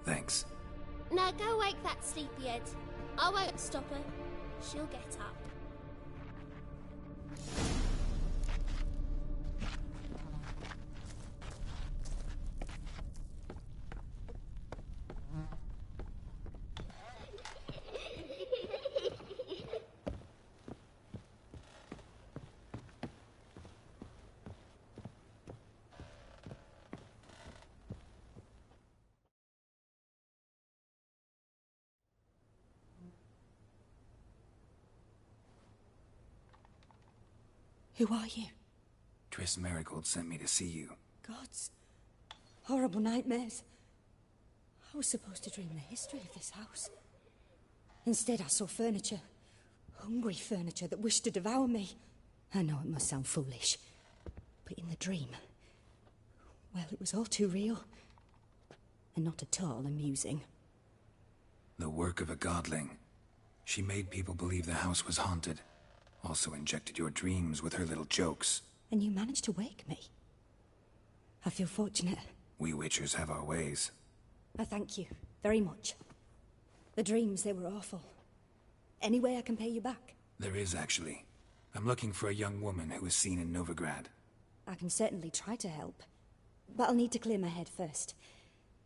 Thanks. Now go wake that sleepyhead. I won't stop her. She'll get up. Who are you? Triss Marigold sent me to see you. Gods. Horrible nightmares. I was supposed to dream the history of this house. Instead, I saw furniture. Hungry furniture that wished to devour me. I know it must sound foolish, but in the dream, well, it was all too real. And not at all amusing. The work of a godling. She made people believe the house was haunted. Also injected your dreams with her little jokes. And you managed to wake me. I feel fortunate. We witchers have our ways. I thank you very much. The dreams, they were awful. Any way I can pay you back? There is, actually. I'm looking for a young woman who was seen in Novigrad. I can certainly try to help. But I'll need to clear my head first.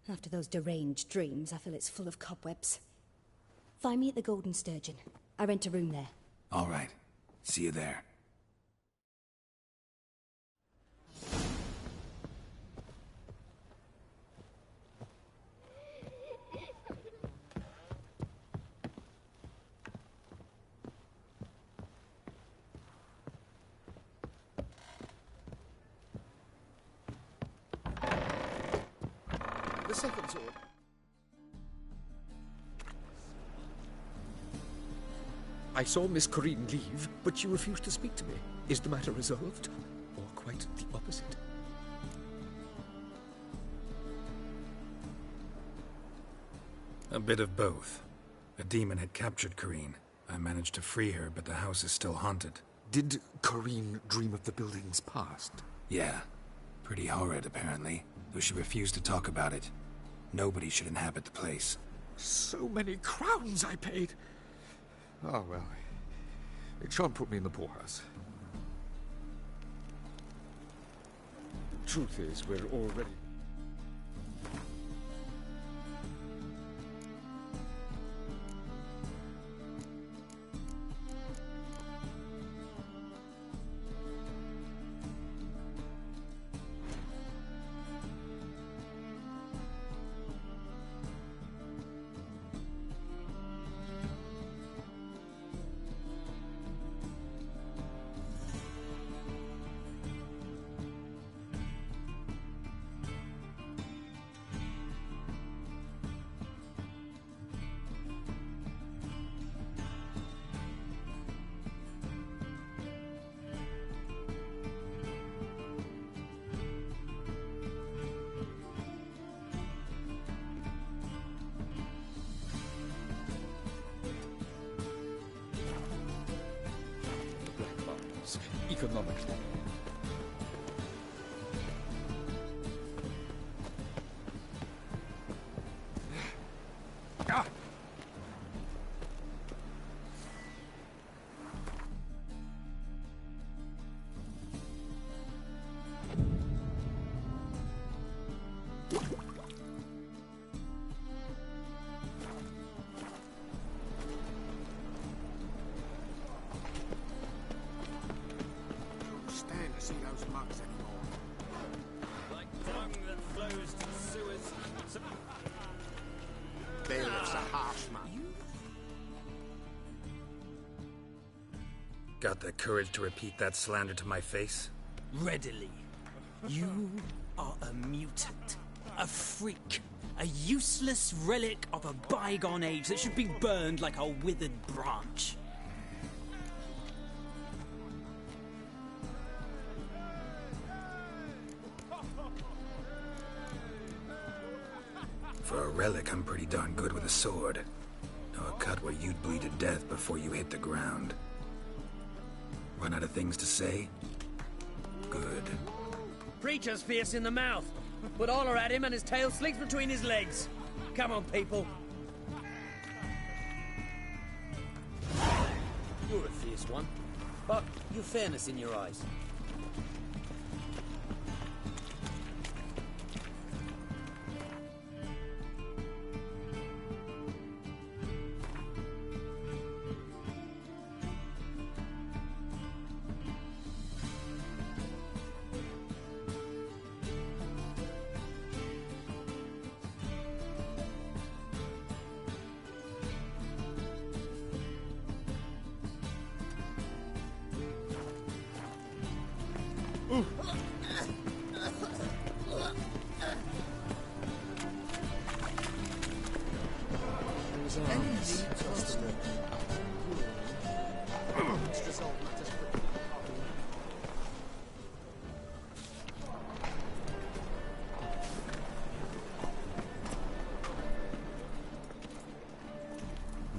After those deranged dreams, I feel it's full of cobwebs. Find me at the Golden Sturgeon. I rent a room there. All right. See you there. The second sword. I saw Miss Corinne leave, but she refused to speak to me. Is the matter resolved? Or quite the opposite? A bit of both. A demon had captured Corinne. I managed to free her, but the house is still haunted. Did Corinne dream of the building's past? Yeah. Pretty horrid, apparently, though she refused to talk about it. Nobody should inhabit the place. So many crowns I paid! Oh, well. It shan't put me in the poorhouse. Truth is, we're already... economically. Stand to see those mugs anymore. Like dung that flows to the sewers. Bailiff's a harsh man. Got the courage to repeat that slander to my face? Readily. You are a mutant. A freak. A useless relic of a bygone age that should be burned like a withered branch. For a relic, I'm pretty darn good with a sword. Know a cut where you'd bleed to death before you hit the ground. Run out of things to say? Good. Preacher's fierce in the mouth. Put holler at him and his tail slinks between his legs. Come on, people. You're a fierce one, but you've fairness in your eyes.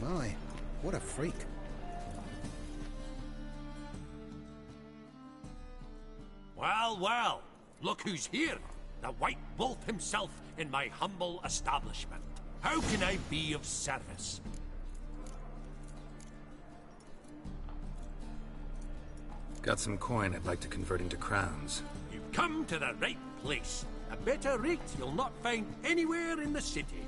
My, what a freak. Well, well, look who's here. The White Wolf himself in my humble establishment. How can I be of service? Got some coin I'd like to convert into crowns. You've come to the right place. A better rate you'll not find anywhere in the city.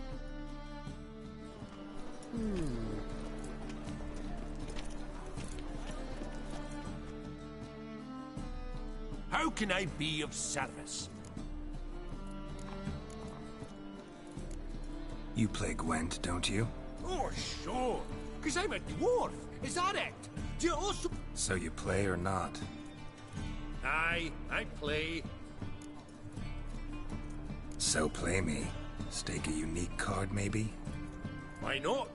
How can I be of service? You play Gwent, don't you? Oh, sure. Because I'm a dwarf. Is that it? Do you also... So you play or not? Aye, I play. So play me. Stake a unique card, maybe? Why not?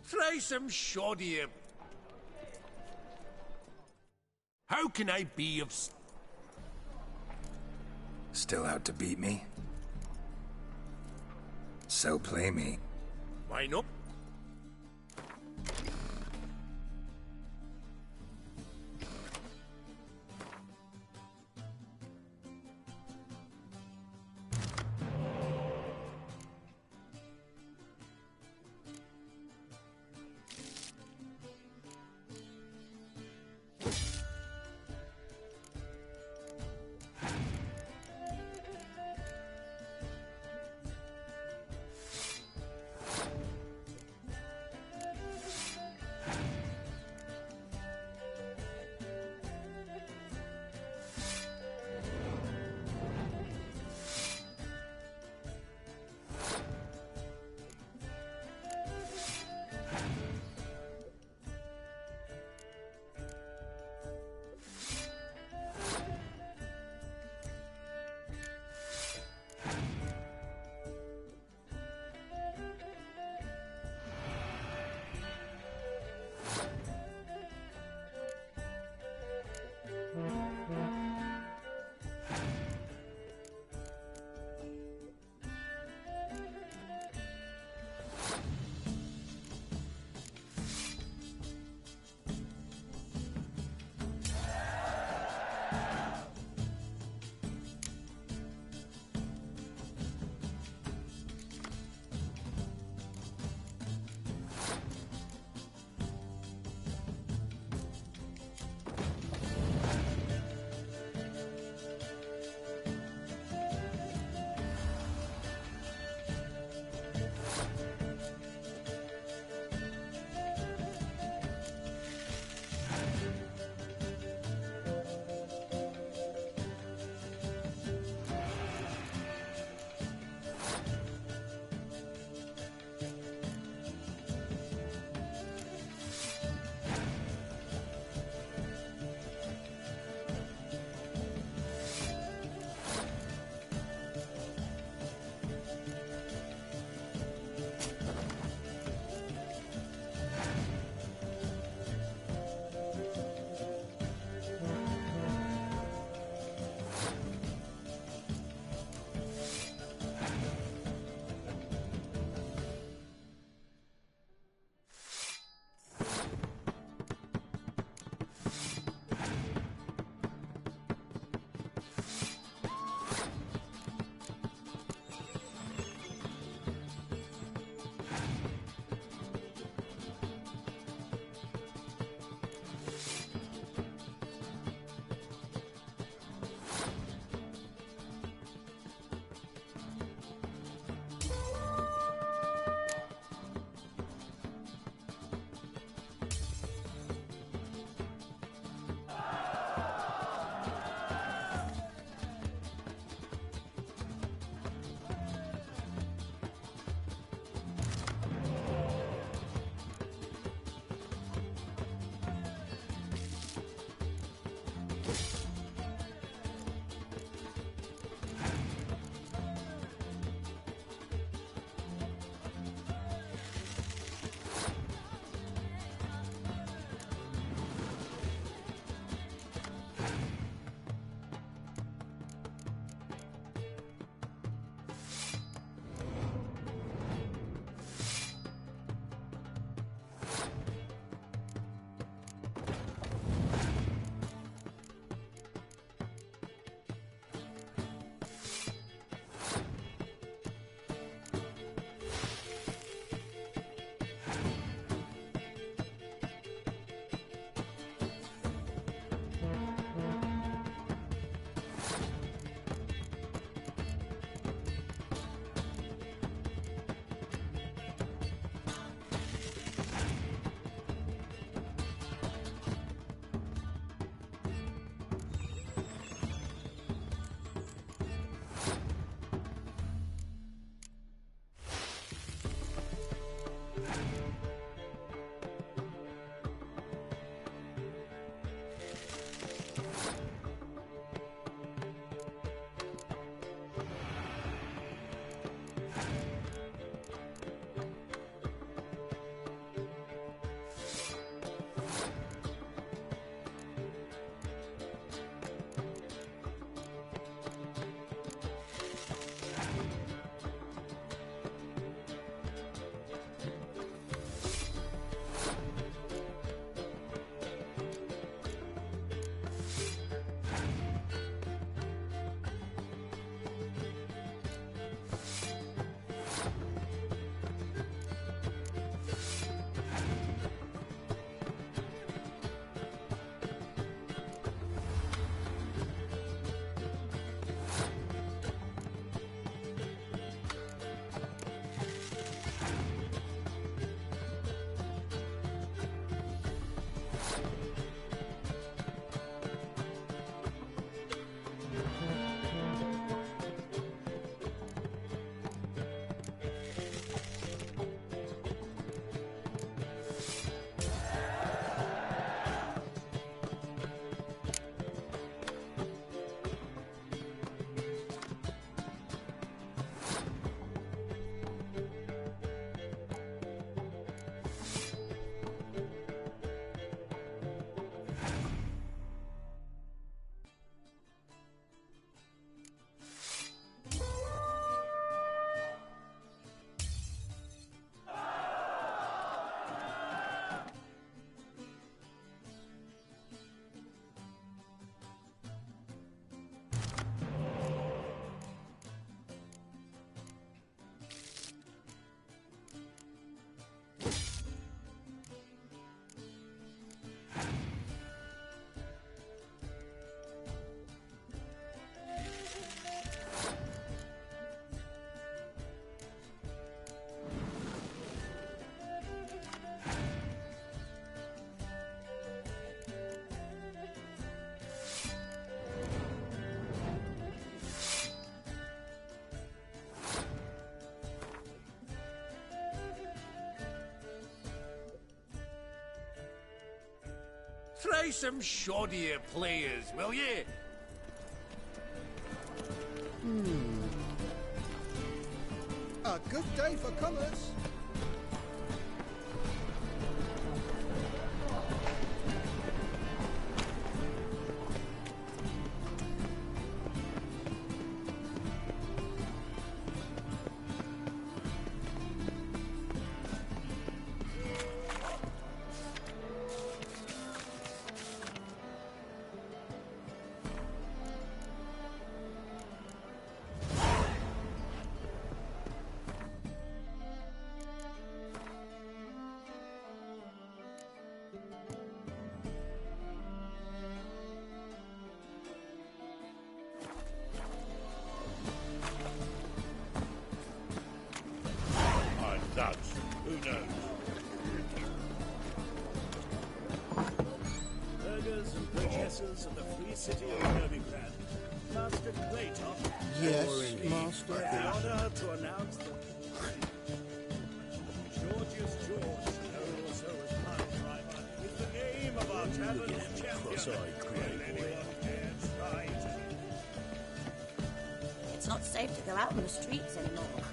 Try some shoddy. How can I be of... Still out to beat me? So play me. Why not? Try some shoddier players, will ye? A good day for commerce. Thugs. Who knows? Burghers and burgesses of the free city of Novigrad, Master Claytop Yes, Master. has the honor to announce that Georgius George, known also as Pile Driver, is the name of our tavern's champion. When anyone dares try to... It's not safe to go out on the streets anymore.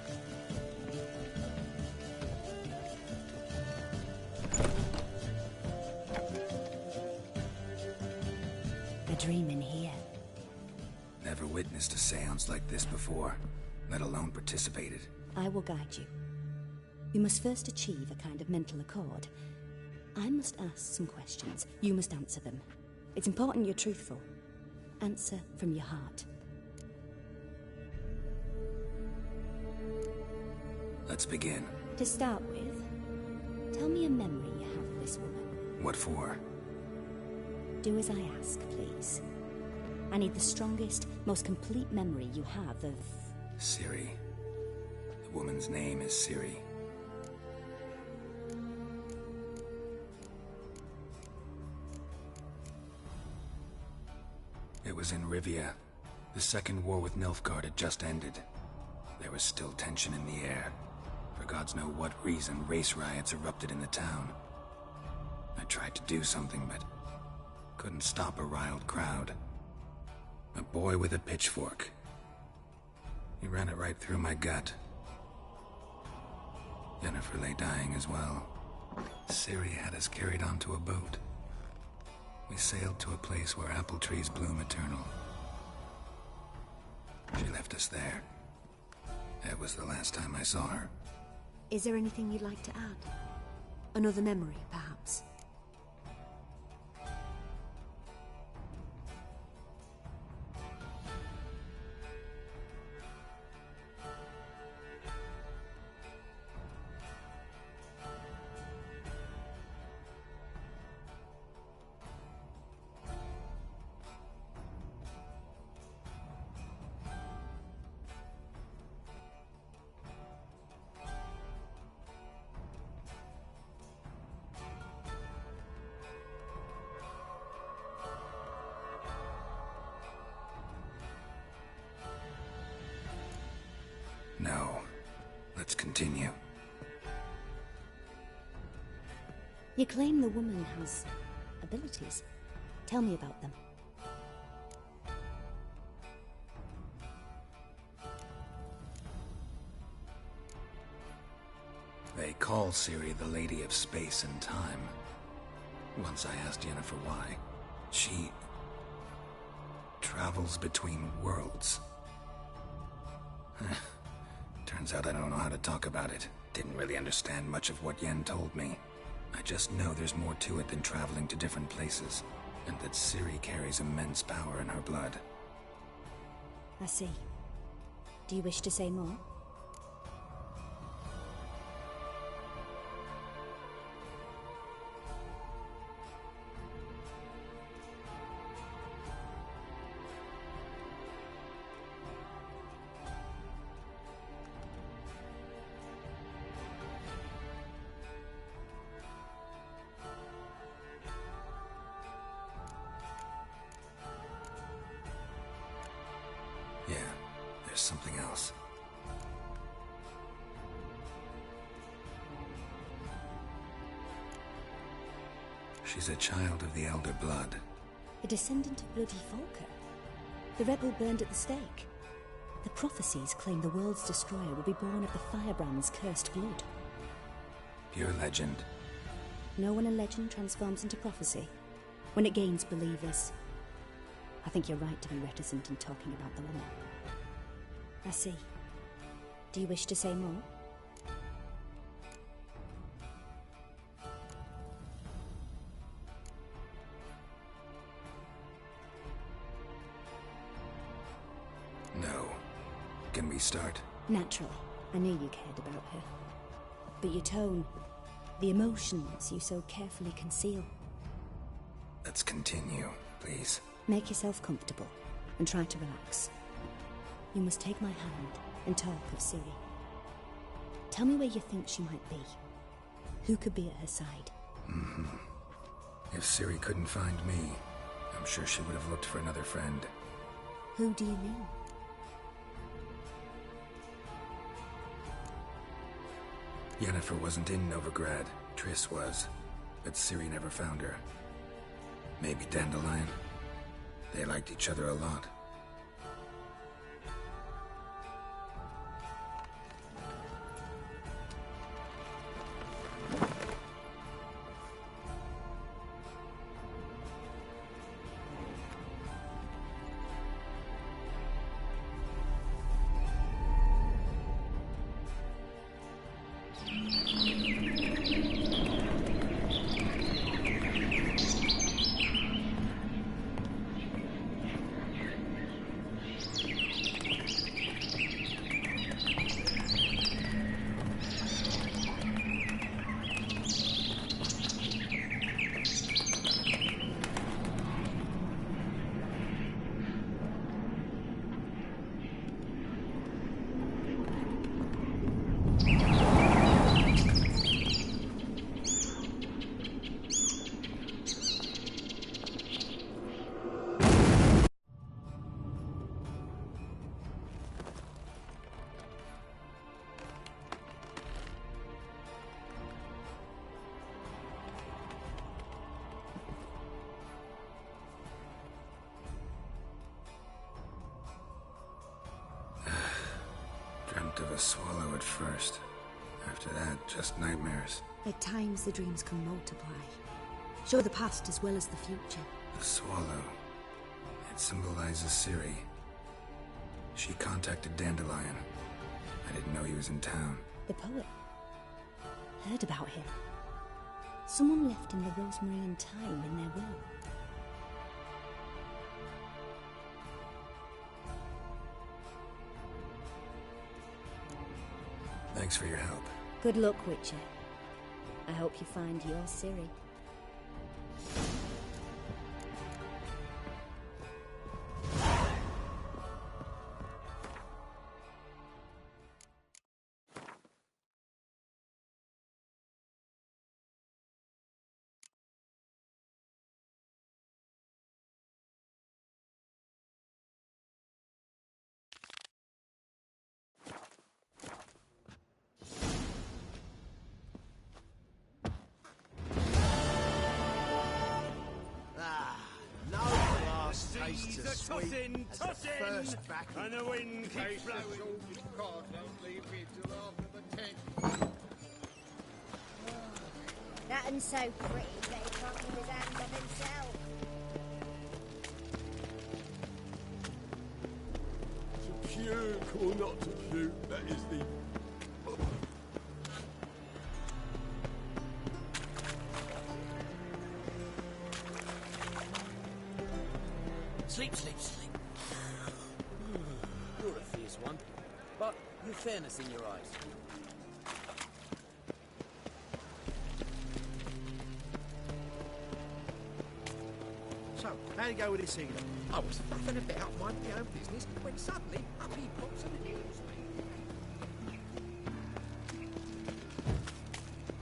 A dream in here. Never witnessed a seance like this before, let alone participated. I will guide you. You must first achieve a kind of mental accord. I must ask some questions. You must answer them. It's important you're truthful. Answer from your heart. Let's begin. To start with, tell me a memory you have of this woman. What for? Do as I ask, please. I need the strongest, most complete memory you have of... Ciri. The woman's name is Ciri. It was in Rivia. The second war with Nilfgaard had just ended. There was still tension in the air. For gods know what reason, race riots erupted in the town. I tried to do something, but couldn't stop a riled crowd. A boy with a pitchfork. He ran it right through my gut. Jennifer lay dying as well. Ciri had us carried onto a boat. We sailed to a place where apple trees bloom eternal. She left us there. That was the last time I saw her. Is there anything you'd like to add? Another memory, perhaps? No. Let's continue. You claim the woman has abilities. Tell me about them. They call Ciri the Lady of Space and Time. Once I asked Jennifer why. She travels between worlds. Turns out I don't know how to talk about it. Didn't really understand much of what Yen told me. I just know there's more to it than traveling to different places, and that Ciri carries immense power in her blood. I see. Do you wish to say more? Yeah, there's something else. She's a child of the Elder Blood. A descendant of bloody Volker. The rebel burned at the stake. The prophecies claim the world's destroyer will be born of the Firebrand's cursed blood. Pure legend. Know when a legend transforms into prophecy? When it gains believers. I think you're right to be reticent in talking about the war. I see. Do you wish to say more? No. Can we start? Naturally. I knew you cared about her. But your tone, the emotions you so carefully conceal. Let's continue, please. Make yourself comfortable and try to relax. You must take my hand and talk of Ciri. Tell me where you think she might be. Who could be at her side? If Ciri couldn't find me, I'm sure she would have looked for another friend. Who do you mean? Yennefer wasn't in Novigrad. Triss was. But Ciri never found her. Maybe Dandelion. They liked each other a lot. Dreamt of a swallow at first. After that, just nightmares. At times the dreams can multiply. Show the past as well as the future. The swallow. It symbolizes Ciri. She contacted Dandelion. I didn't know he was in town. The poet. Heard about him. Someone left him the Rosemary thyme in their will. Thanks for your help. Good luck, Witcher. I hope you find your Ciri. Tastes as sweet as the first back. And the wind keeps blowing. God, don't leave me till after the 10th. That one's so pretty that he can't keep his hands off himself. To puke or not to puke, that is the... Sleep, sleep, sleep. You're a fierce one, but you've fairness in your eyes. So, how'd you go with this healer? I was faffing about minding my own business when suddenly up he pops and heals me.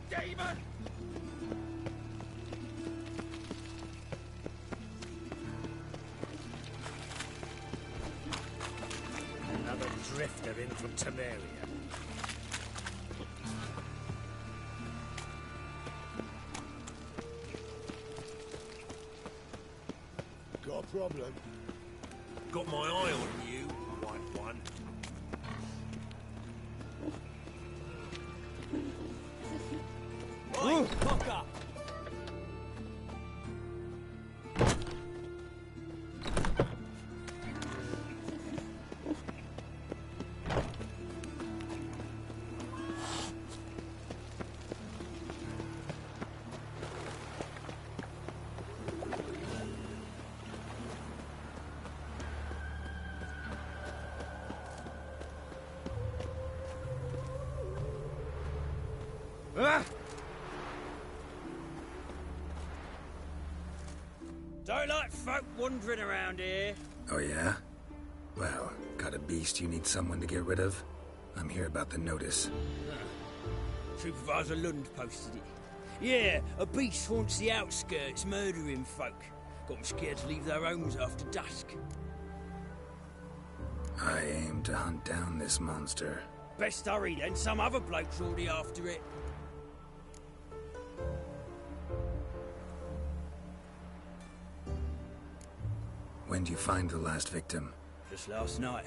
Demon! Another drifter in from Temeria. Not a problem. Got my eye on you, white one. Oi, cock up! Don't like folk wandering around here. Oh yeah? Well, got a beast you need someone to get rid of? I'm here about the notice. Supervisor Lund posted it. Yeah, a beast haunts the outskirts, murdering folk. Got them scared to leave their homes after dusk. I aim to hunt down this monster. Best hurry then, some other bloke's already after it. When do you find the last victim? Just last night.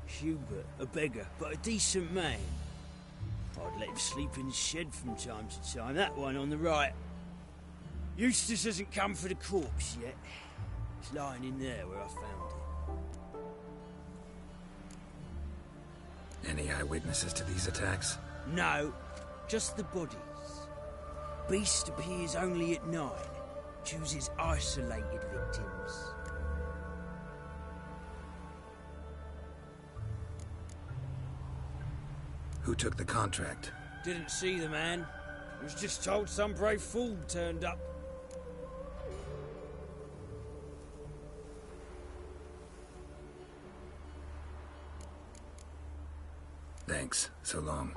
Hubert, a beggar, but a decent man. I'd let him sleep in the shed from time to time, that one on the right. Eustace hasn't come for the corpse yet. It's lying in there where I found it. Any eyewitnesses to these attacks? No, just the bodies. Beast appears only at night. Chooses isolated victims. Who took the contract? Didn't see the man. Was just told some brave fool turned up. Thanks. So long.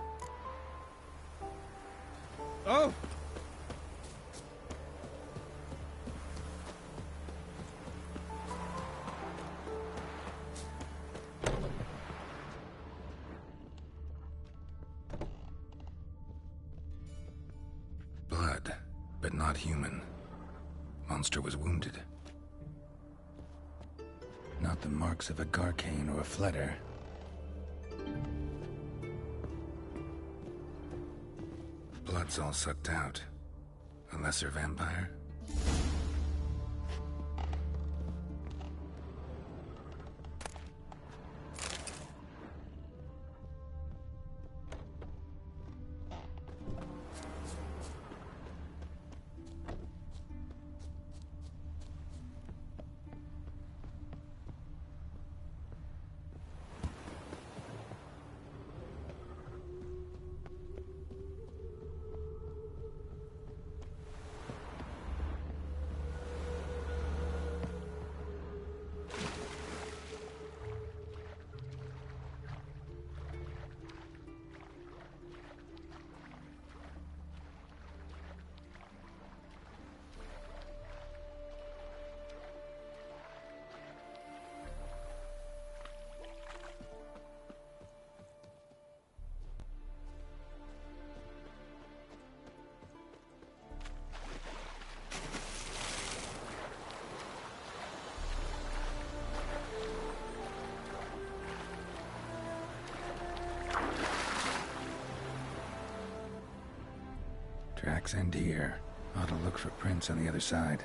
Oh! Blood, but not human. Monster was wounded. Not the marks of a Garcane or a Fletter. Blood's all sucked out. A lesser vampire? Tracks end here. Ought to look for prints on the other side.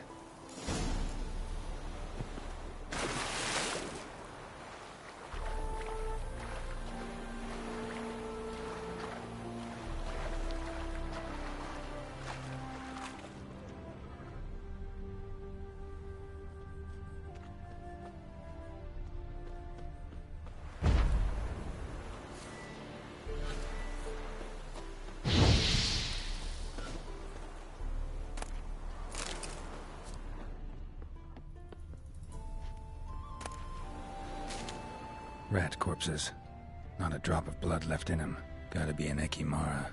Rat corpses. Not a drop of blood left in them. Gotta be an Ekimara.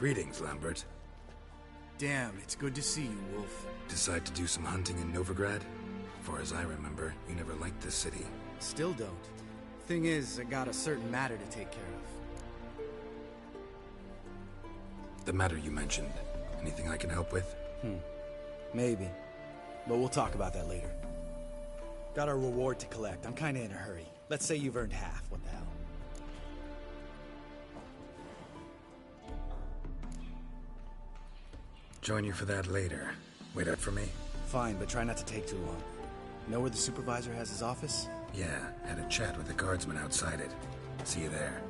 Greetings, Lambert. Damn, it's good to see you, Wolf. Decide to do some hunting in Novigrad? Far as I remember, you never liked this city. Still don't. Thing is, I got a certain matter to take care of. The matter you mentioned. Anything I can help with? Maybe. But we'll talk about that later. Got a reward to collect. I'm kinda in a hurry. Let's say you've earned half. What the hell? Join you for that later. Wait up for me? Fine, but try not to take too long. Know where the supervisor has his office? Yeah, had a chat with the guardsman outside it. See you there.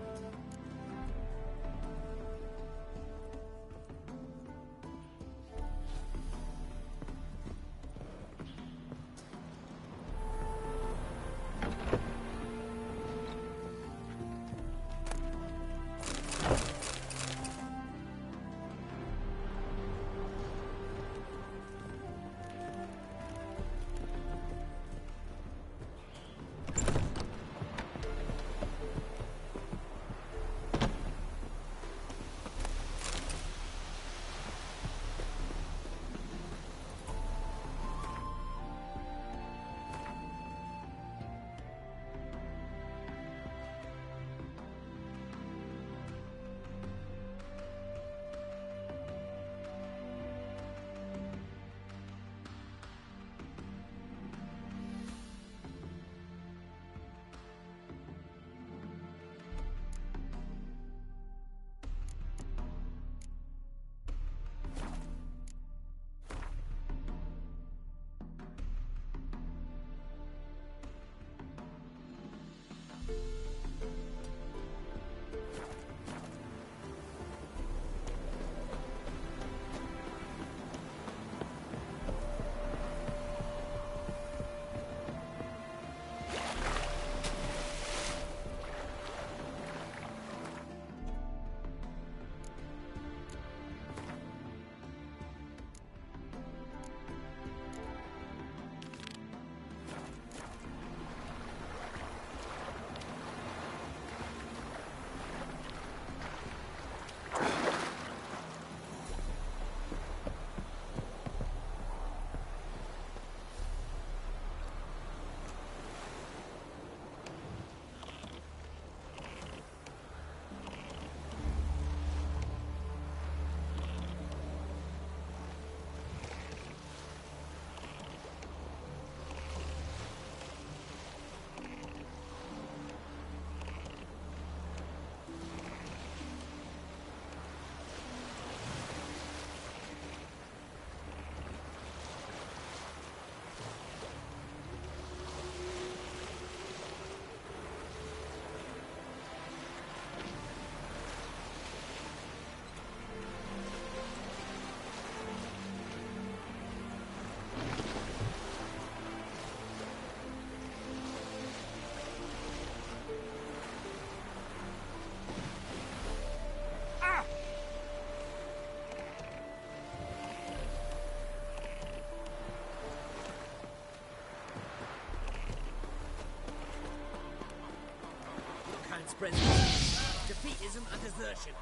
Spreads defeatism and desertion.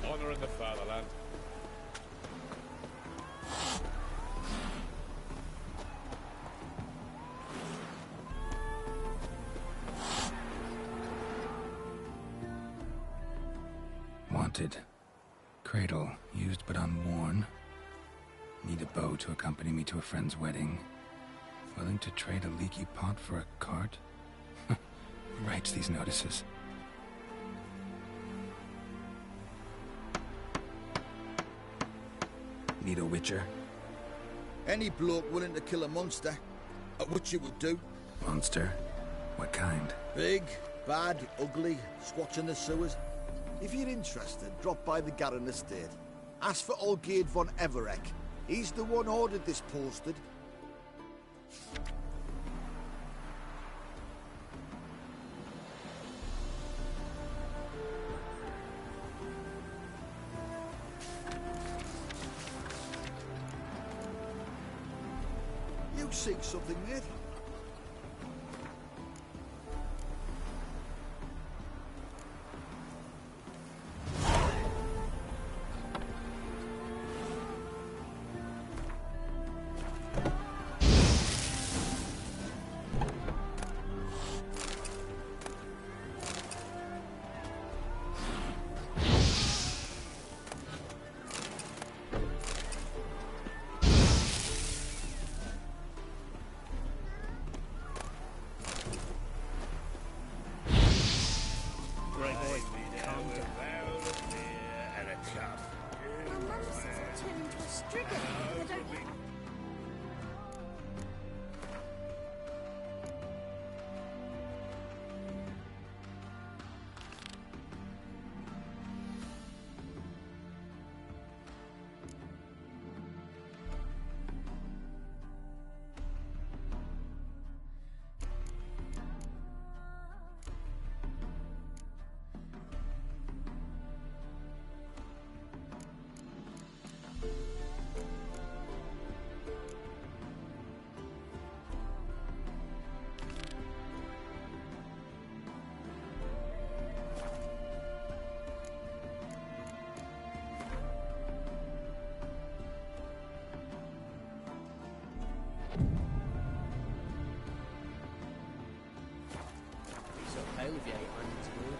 Honor in the fatherland. Wanted. Cradle, used but unworn. Need a bow to accompany me to a friend's wedding. Willing to trade a leaky pot for a cart? Who writes these notices? Need a witcher? Any bloke willing to kill a monster, a witcher would do. Monster? What kind? Big, bad, ugly, squats in the sewers. If you're interested, drop by the Garren estate. Ask for Olgierd von Everek. He's the one ordered this posted. You seek something, mate? Alleviate onions good.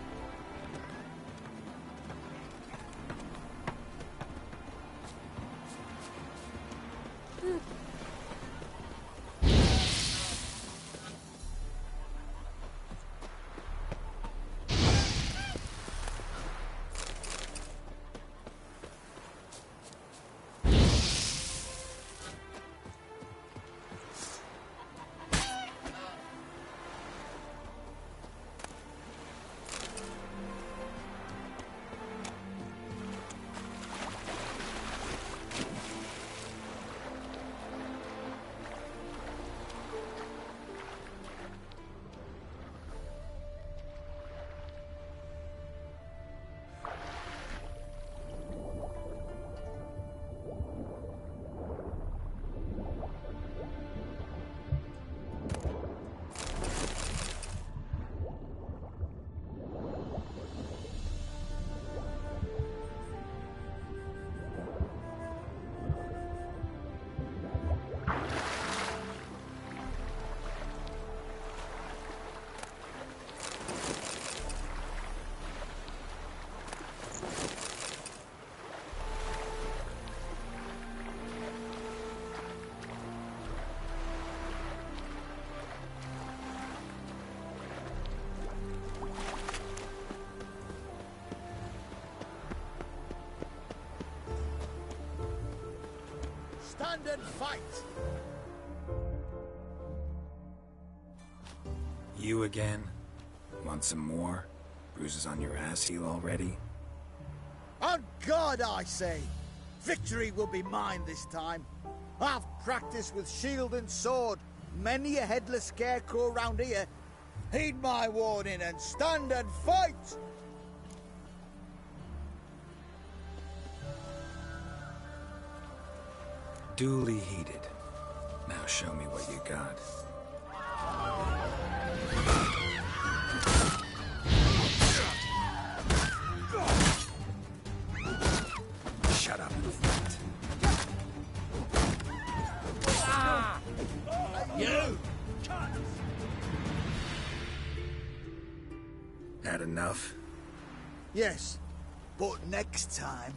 Stand and fight! You again? Want some more? Bruises on your ass heal already? On God, I say! Victory will be mine this time. I've practiced with shield and sword. Many a headless scarecrow round here. Heed my warning and stand and fight! Duly heeded. Now show me what you got. Shut up and fight. You! Had enough? Yes, but next time...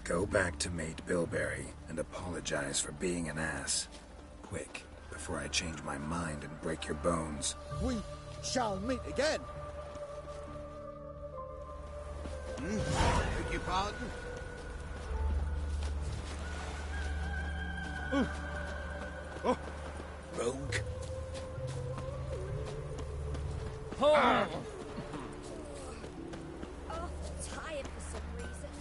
Go back to Mate Bilberry and apologize for being an ass. Quick, before I change my mind and break your bones. We shall meet again. Beg your pardon? Rogue. Oh, tired for some reason.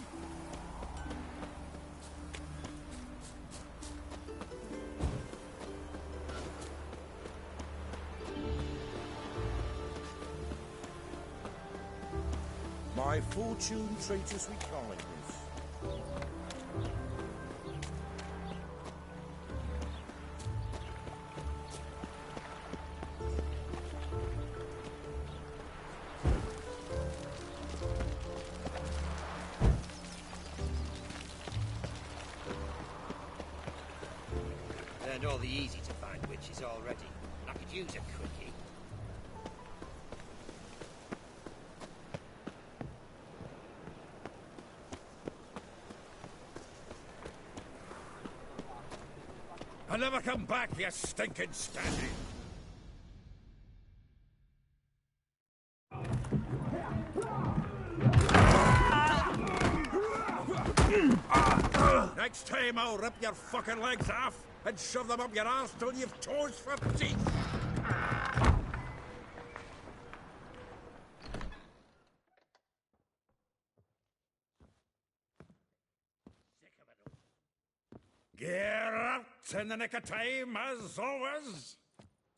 My fortune treat us with kindness. found all the easy-to-find witches already, and I could use a quickie. I'll never come back, you stinking standing! Next time I'll rip your fucking legs off and shove them up your arse till you've toes for teeth! Get out in the nick of time, as always!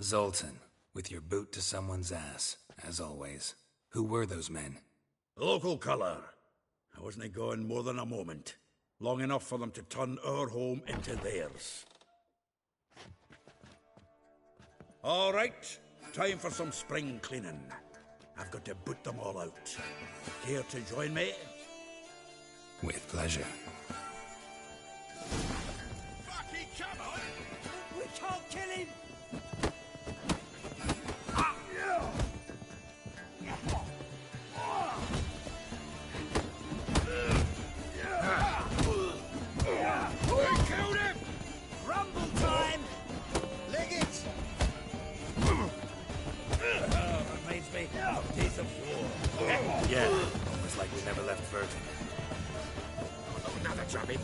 Zoltan, with your boot to someone's ass, as always. Who were those men? Local colour. I wasn't gone more than a moment. Long enough for them to turn our home into theirs. All right, time for some spring cleaning. I've got to boot them all out. Care to join me? With pleasure. Fucking come on! We can't kill him! We killed him! Rumble time! Liggins! Reminds me of days of war. Yeah, almost like we never left Virgin. Oh, another jobbing.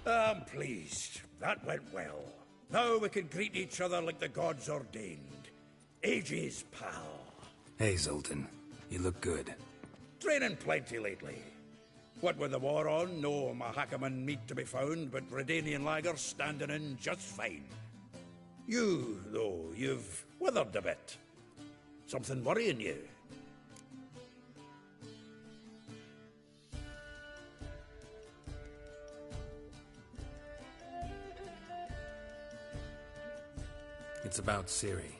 I'm pleased. That went well. Now we can greet each other like the gods ordained. Ages, pal. Hey, Zoltan. You look good. Training plenty lately. What with the war on, no Mahakaman meat to be found, but Redanian lagers standing in just fine. You, though, you've withered a bit. Something worrying you? It's about Ciri.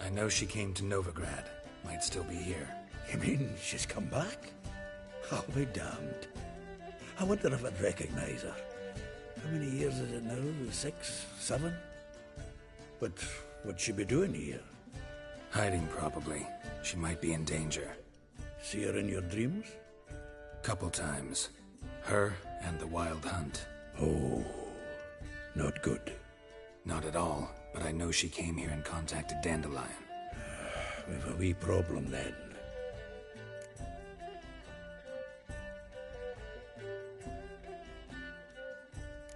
I know she came to Novigrad. Might still be here. You mean she's come back? I'll be damned. I wonder if I'd recognize her. How many years is it now? 6, 7? But what'd she be doing here? Hiding, probably. She might be in danger. See her in your dreams? Couple times. Her and the Wild Hunt. Oh, not good. Not at all, but I know she came here and contacted Dandelion. We've a wee problem then.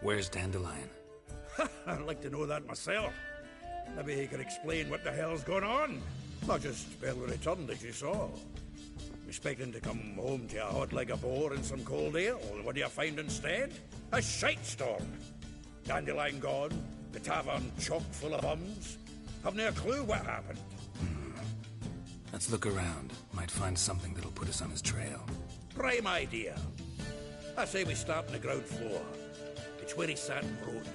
Where's Dandelion? I'd like to know that myself. Maybe he could explain what the hell's going on. Not just barely returned, as you saw. Expecting to come home to a hot leg of boar and some cold ale. What do you find instead? A shite storm. Dandelion gone, the tavern chock full of bums. Haven't a clue what happened. Let's look around. Might find something that'll put us on his trail. Prime idea. I say we start on the ground floor. It's where he sat and wrote.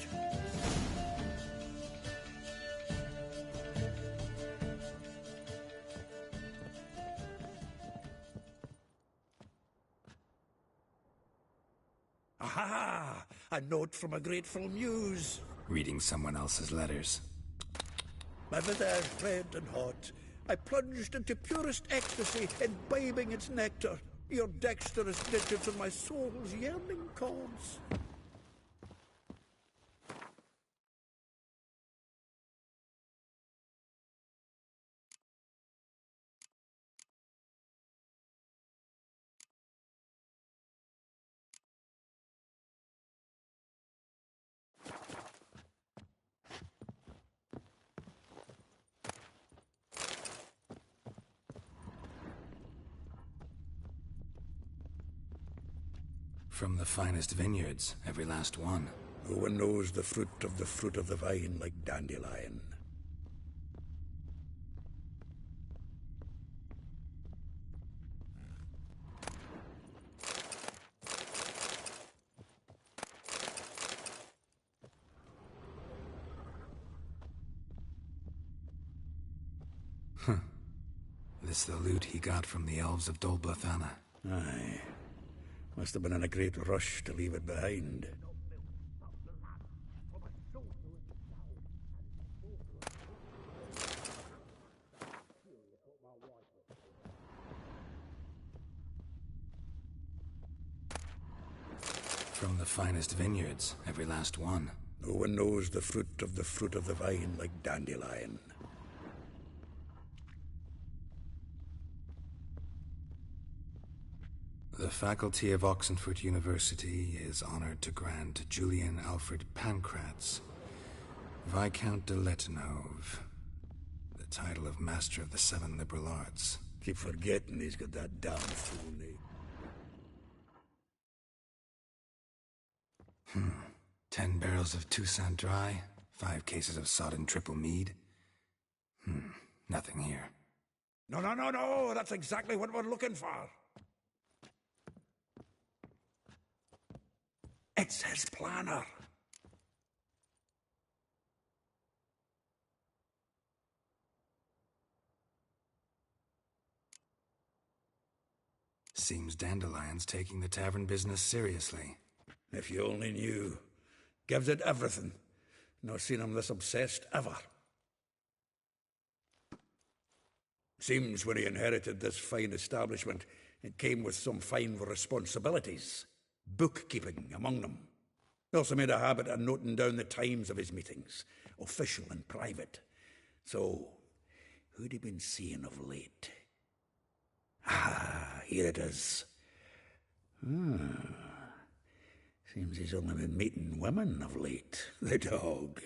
Aha! A note from a grateful muse. Reading someone else's letters. My visage red and hot, I plunged into purest ecstasy, imbibing its nectar. Your dexterous digits on my soul's yearning chords. From the finest vineyards, every last one. No one knows the fruit of the vine like Dandelion. This the loot he got from the elves of Dol Blathanna. Aye. Must have been in a great rush to leave it behind. From the finest vineyards, every last one. No one knows the fruit of the vine like Dandelion. The faculty of Oxenford University is honored to grant Julian Alfred Pancratz, Viscount de Letenhove, the title of Master of the Seven Liberal Arts. Keep forgetting he's got that damn full name. 10 barrels of Toussaint Dry, 5 cases of sodden triple mead. Nothing here. No, that's exactly what we're looking for. It's his planner. Seems Dandelion's taking the tavern business seriously. If you only knew. Gives it everything. Not seen him this obsessed ever. Seems when he inherited this fine establishment, it came with some fine responsibilities. Bookkeeping among them. He also made a habit of noting down the times of his meetings, official and private. So, who'd he been seeing of late? Ah, here it is. Seems he's only been meeting women of late. The dog.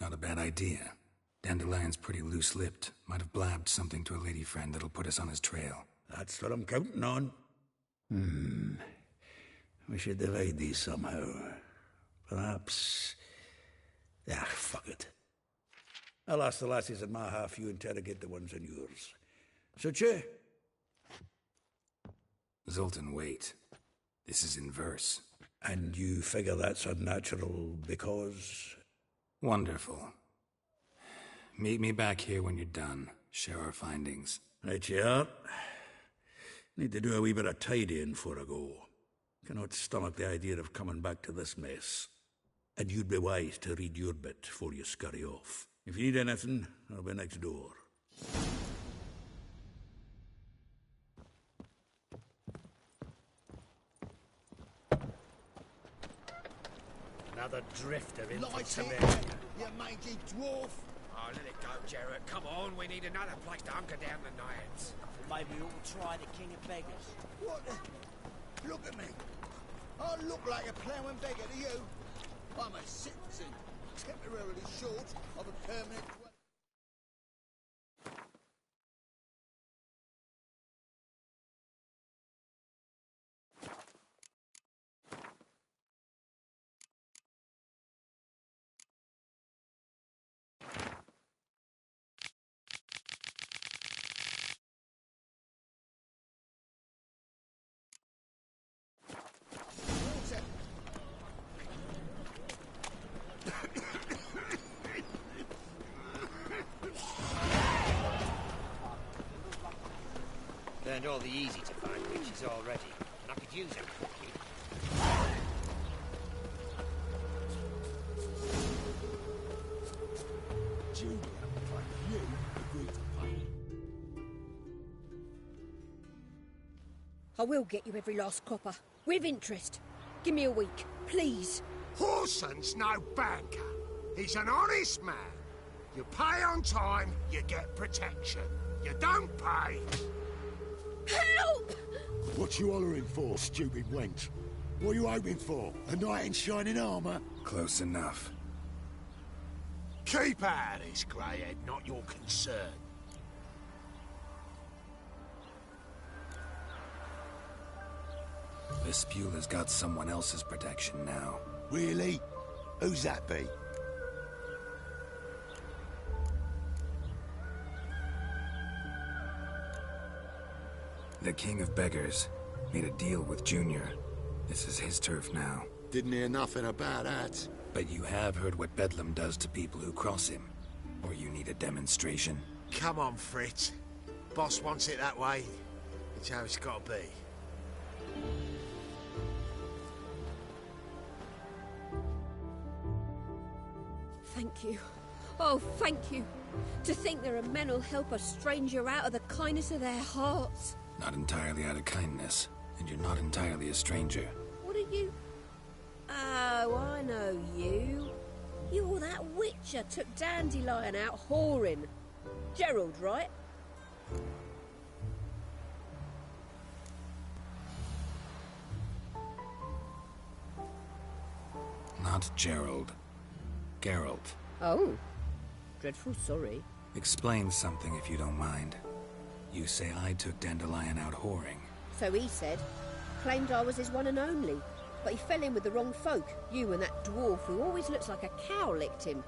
Not a bad idea. Dandelion's pretty loose-lipped. Might have blabbed something to a lady friend that'll put us on his trail. That's what I'm counting on. We should divide these somehow. Perhaps... fuck it. I'll ask the lassies in my half, you interrogate the ones in yours. Suche? Zoltan, wait. This is in verse. And you figure that's unnatural because... Wonderful. Meet me back here when you're done. Share our findings. Right you are. Need to do a wee bit of tidying before I go. Cannot stomach the idea of coming back to this mess. And you'd be wise to read your bit before you scurry off. If you need anything, I'll be next door. Another drifter in for Light some it, air. you mangy dwarf. Oh, let it go, Jarrett. Come on, we need another place to hunker down the nights. Maybe we ought to try the King of Beggars. What the... Look at me. I look like a ploughing beggar to you. I'm a citizen, temporarily short of a permanent... Learned all the easy to find witches already, and I could use a cookie. Julia, you agreed to pay. I will get you every last copper. With interest. Give me a week, please. Horson's no banker. He's an honest man. You pay on time, you get protection. You don't pay. Help! What you hollering for, stupid wench? What are you hoping for? A knight in shining armour? Close enough. Keep out of this, greyhead, not your concern. This Spewler's got someone else's protection now. Really? Who's that be? The King of Beggars. Made a deal with Junior. This is his turf now. Didn't hear nothing about that. But you have heard what Bedlam does to people who cross him. Or you need a demonstration? Come on, Fritz. Boss wants it that way. It's how it's got to be. Thank you. Oh, thank you. To think there are men who'll help a stranger out of the kindness of their hearts. Not entirely out of kindness, and you're not entirely a stranger. What are you? Oh, I know you. You're that witcher took Dandelion out whoring. Gerald, right? Not Gerald. Geralt. Oh. Dreadful sorry. Explain something if you don't mind. You say I took Dandelion out whoring. So he said. Claimed I was his one and only. But he fell in with the wrong folk. You and that dwarf who always looks like a cow licked him.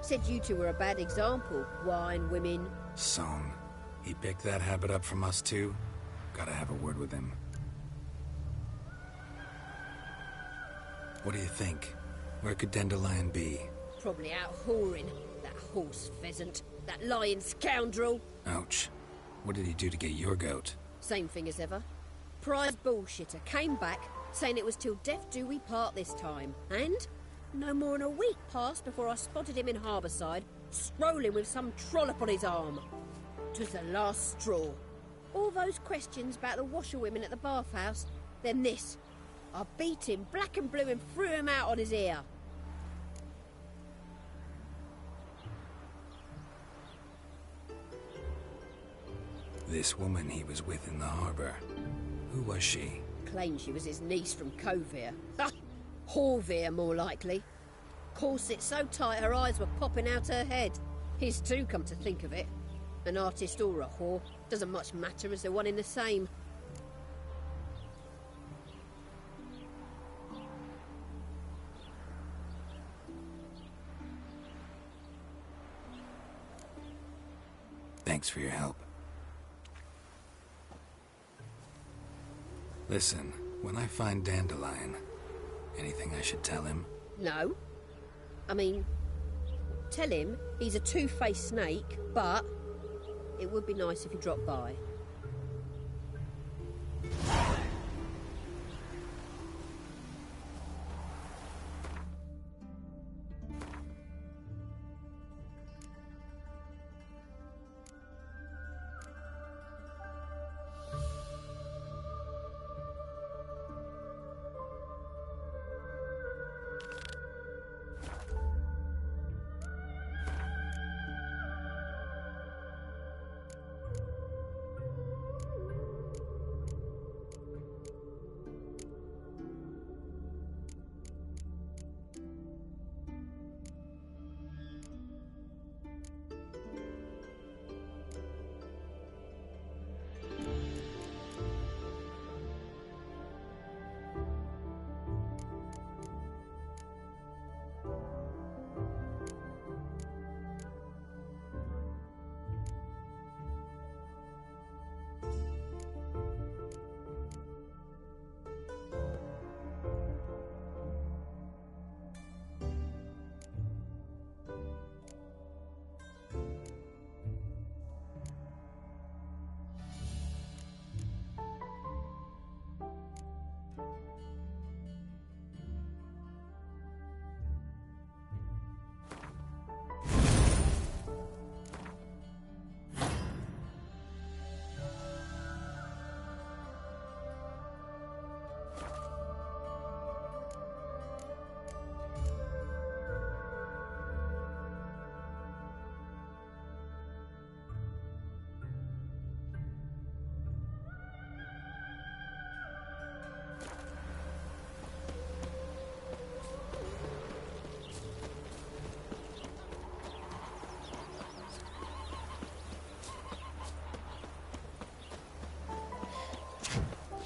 Said you two were a bad example. Wine, women. Song. He picked that habit up from us too? Gotta have a word with him. What do you think? Where could Dandelion be? Probably out whoring. That horse pheasant. That lying scoundrel. Ouch. What did he do to get your goat? Same thing as ever. Prize bullshitter came back, saying it was till death do we part this time. And no more than a week passed before I spotted him in Harbourside, strolling with some trollop on his arm. 'Twas the last straw. All those questions about the washerwomen at the bathhouse, then this. I beat him black and blue and threw him out on his ear. This woman he was with in the harbor. Who was she? Claimed she was his niece from Kovir. Ha! Horvir, more likely. Corset so tight her eyes were popping out her head. His too, come to think of it. An artist or a whore. Doesn't much matter as they're one in the same. Thanks for your help. Listen, when I find Dandelion, anything I should tell him? No. I mean, tell him he's a two-faced snake, but it would be nice if he dropped by.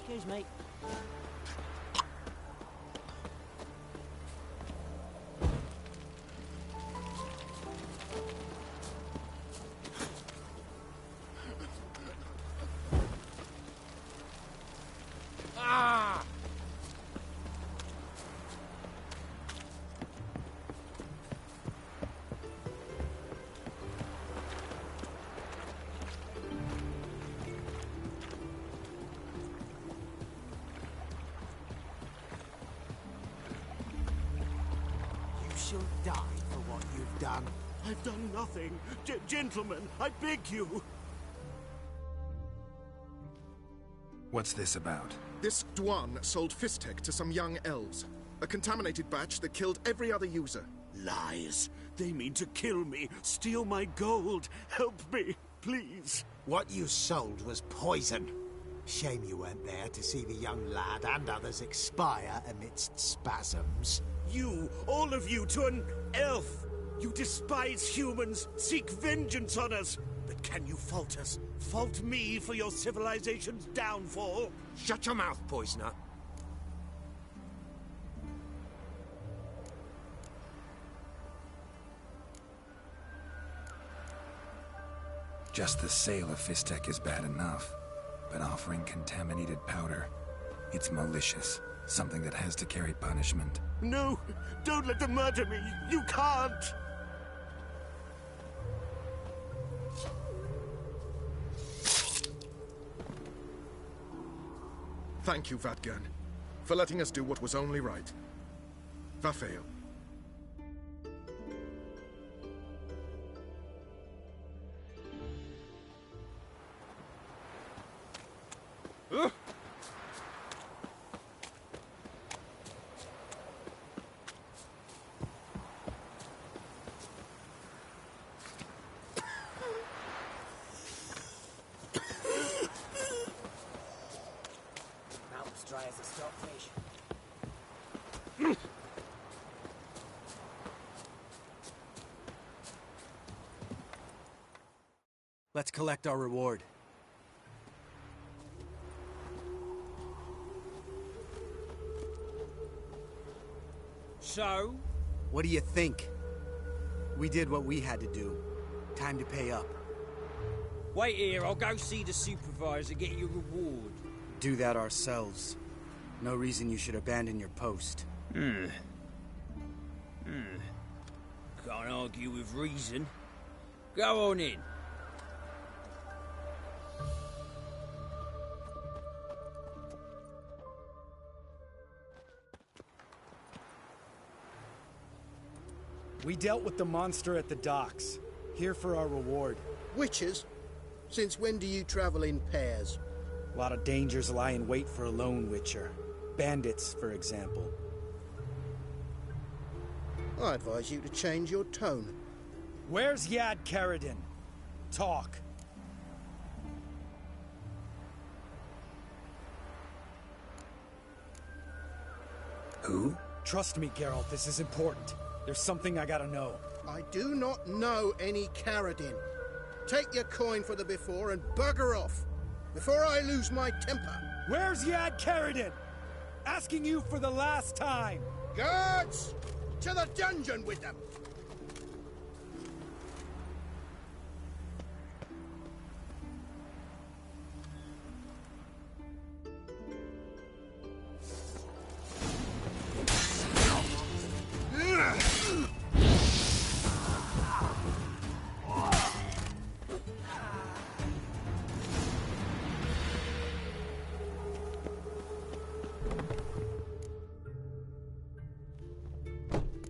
Excuse me. shall die for what you've done. I've done nothing. Gentlemen, I beg you. What's this about? This Dwan sold Fistek to some young elves. A contaminated batch that killed every other user. Lies. They mean to kill me, steal my gold. Help me, please. What you sold was poison. Shame you weren't there to see the young lad and others expire amidst spasms. You, all of you, to an elf. You despise humans, seek vengeance on us. But can you fault us? Fault me for your civilization's downfall? Shut your mouth, poisoner. Just the sale of Fistek is bad enough, but offering contaminated powder, it's malicious. Something that has to carry punishment. No, don't let them murder me. You can't. Thank you, Vatgern, for letting us do what was only right. Vafael. Mouth's dry as a stockfish. Let's collect our reward. So? What do you think? We did what we had to do. Time to pay up. Wait here, I'll go see the supervisor, get your reward. Do that ourselves. No reason you should abandon your post. Can't argue with reason. Go on in. We dealt with the monster at the docks. Here for our reward. Witches? Since when do you travel in pairs? A lot of dangers lie in wait for a lone witcher. Bandits, for example. I advise you to change your tone. Where's Yad Karadin? Talk. Who? Trust me, Geralt, this is important. There's something I gotta know. I do not know any Karadin. Take your coin for the before and bugger off, before I lose my temper. Where's Yad Karadin? Asking you for the last time. Guards! To the dungeon with them!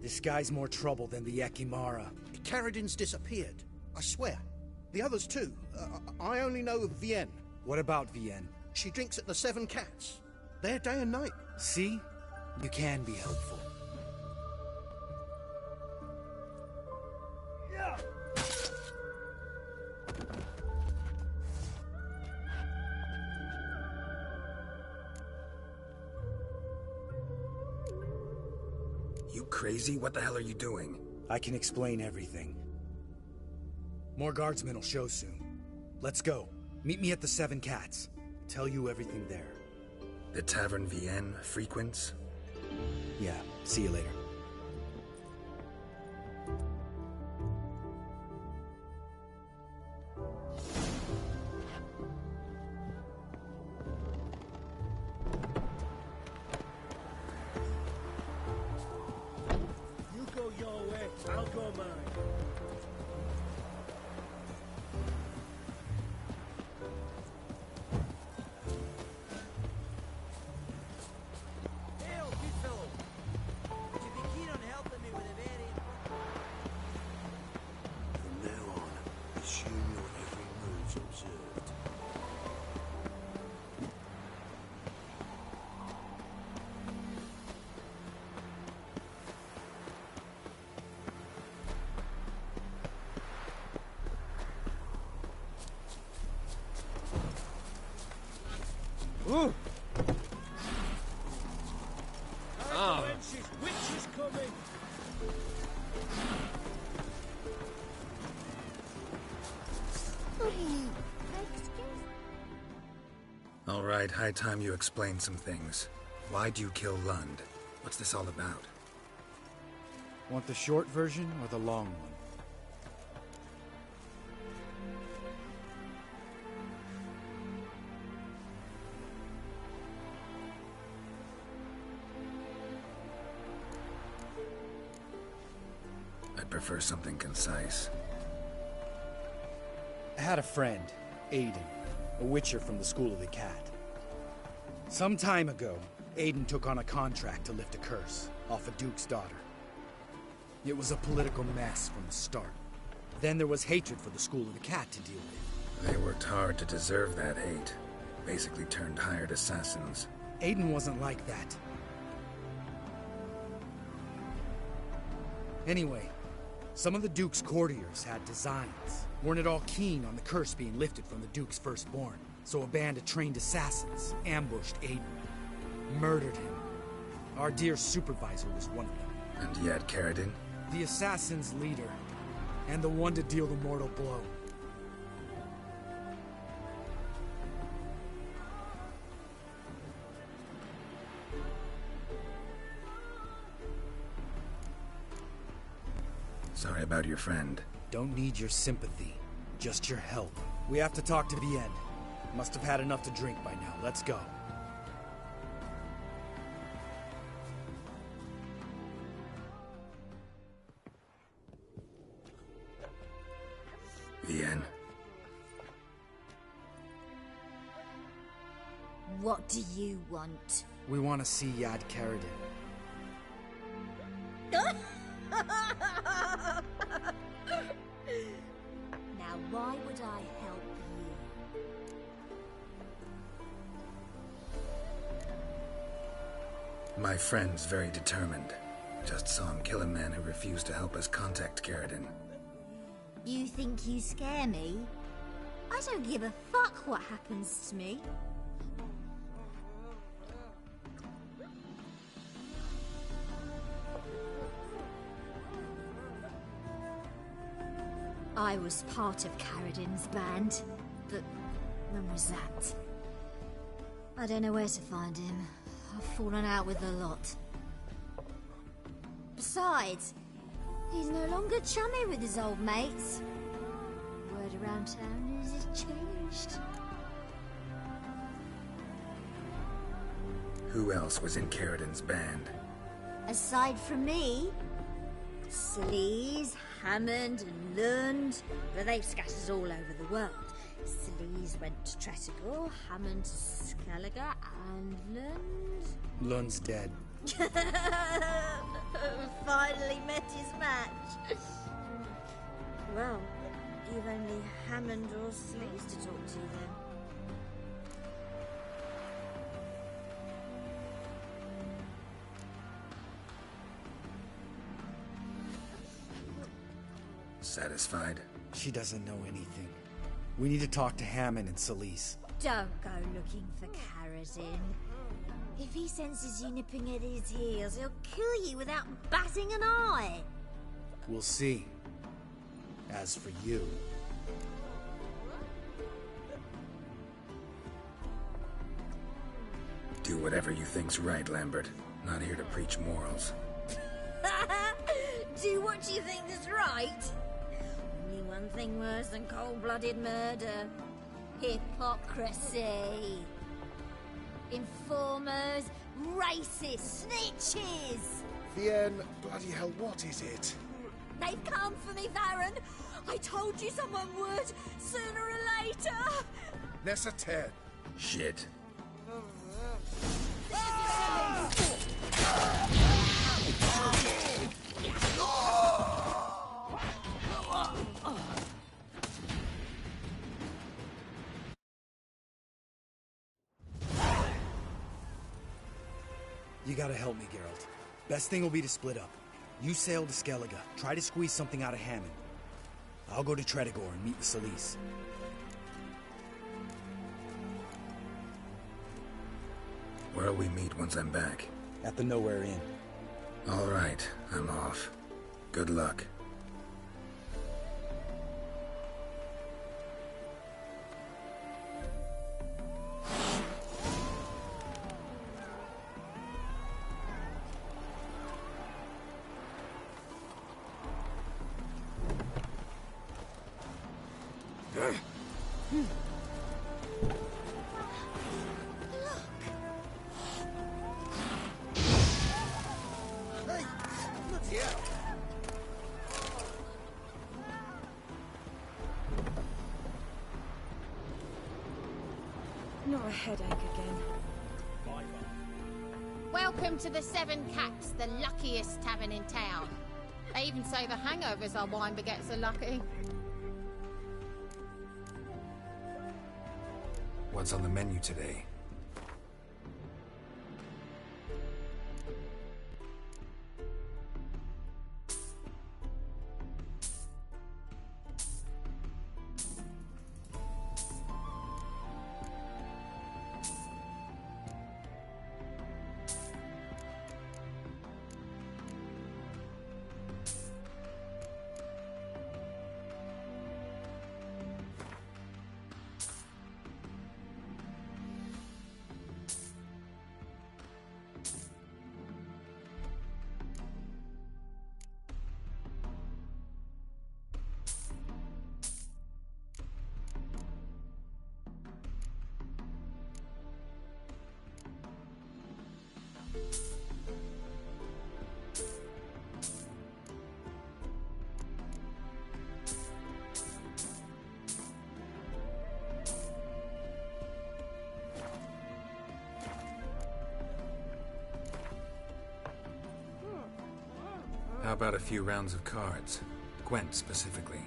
This guy's more trouble than the Ekimara. Karadin's disappeared. I swear. The others too. I only know of Vienne. What about Vienne? She drinks at the Seven Cats. There day and night. See? You can be helpful. You crazy? What the hell are you doing? I can explain everything. More guardsmen will show soon. Let's go. Meet me at the Seven Cats. Tell you everything there. The Tavern Vienne frequents? Yeah, see you later. You go your way, I'll go mine. Hail, good fellow. Would you be Ooh. Oh. Witches coming. All right, high time you explain some things. Why'd you kill Lund? What's this all about? Want the short version or the long one? I'd prefer something concise. I had a friend, Aiden, a witcher from the School of the Cat. Some time ago, Aiden took on a contract to lift a curse off a duke's daughter. It was a political mess from the start. Then there was hatred for the School of the Cat to deal with. They worked hard to deserve that hate. Basically turned hired assassins. Aiden wasn't like that. Anyway, some of the Duke's courtiers had designs. Weren't at all keen on the curse being lifted from the Duke's firstborn. So a band of trained assassins ambushed Aiden. Murdered him. Our dear supervisor was one of them. And yet, Carradine? The assassin's leader. And the one to deal the mortal blow. Sorry about your friend. Don't need your sympathy. Just your help. We have to talk to Vienne. Must have had enough to drink by now. Let's go. Vienne. What do you want? We want to see Yad Carradine. Now, why would I help you? My friend's very determined. Just saw him kill a man who refused to help us contact Carradine. You think you scare me? I don't give a fuck what happens to me. I was part of Carradine's band, but when was that? I don't know where to find him. I've fallen out with a lot. Besides, he's no longer chummy with his old mates. Word around town is it's changed. Who else was in Carradine's band? Aside from me, Sleaze, Hammond and Lund, but they've scattered all over the world. Sleaze went to Tretigor, Hammond to Skellige, and Lund... Lund's dead. Finally met his match. Well, you've only Hammond or Sleaze to talk to then. Satisfied? She doesn't know anything. We need to talk to Hammond and Sleaze. Don't go looking for Carradine. If he senses you nipping at his heels, he'll kill you without batting an eye. We'll see. As for you... Do whatever you think's right, Lambert. Not here to preach morals. Do what you think is right. Only one thing worse than cold-blooded murder. Hypocrisy. Informers, racists, snitches. Vienne, bloody hell, what is it? They've come for me, Baron. I told you someone would, sooner or later. Nessa Ted. Shit. You gotta help me, Geralt. Best thing will be to split up. You sail to Skellige, try to squeeze something out of Hammond. I'll go to Tretigor and meet with Sleaze. Where'll we meet once I'm back? At the Nowhere Inn. All right, I'm off. Good luck. Not a headache again. Welcome to the Seven Cats, the luckiest tavern in town. They even say the hangovers our wine begets are lucky. What's on the menu today? How about a few rounds of cards? Gwent, specifically.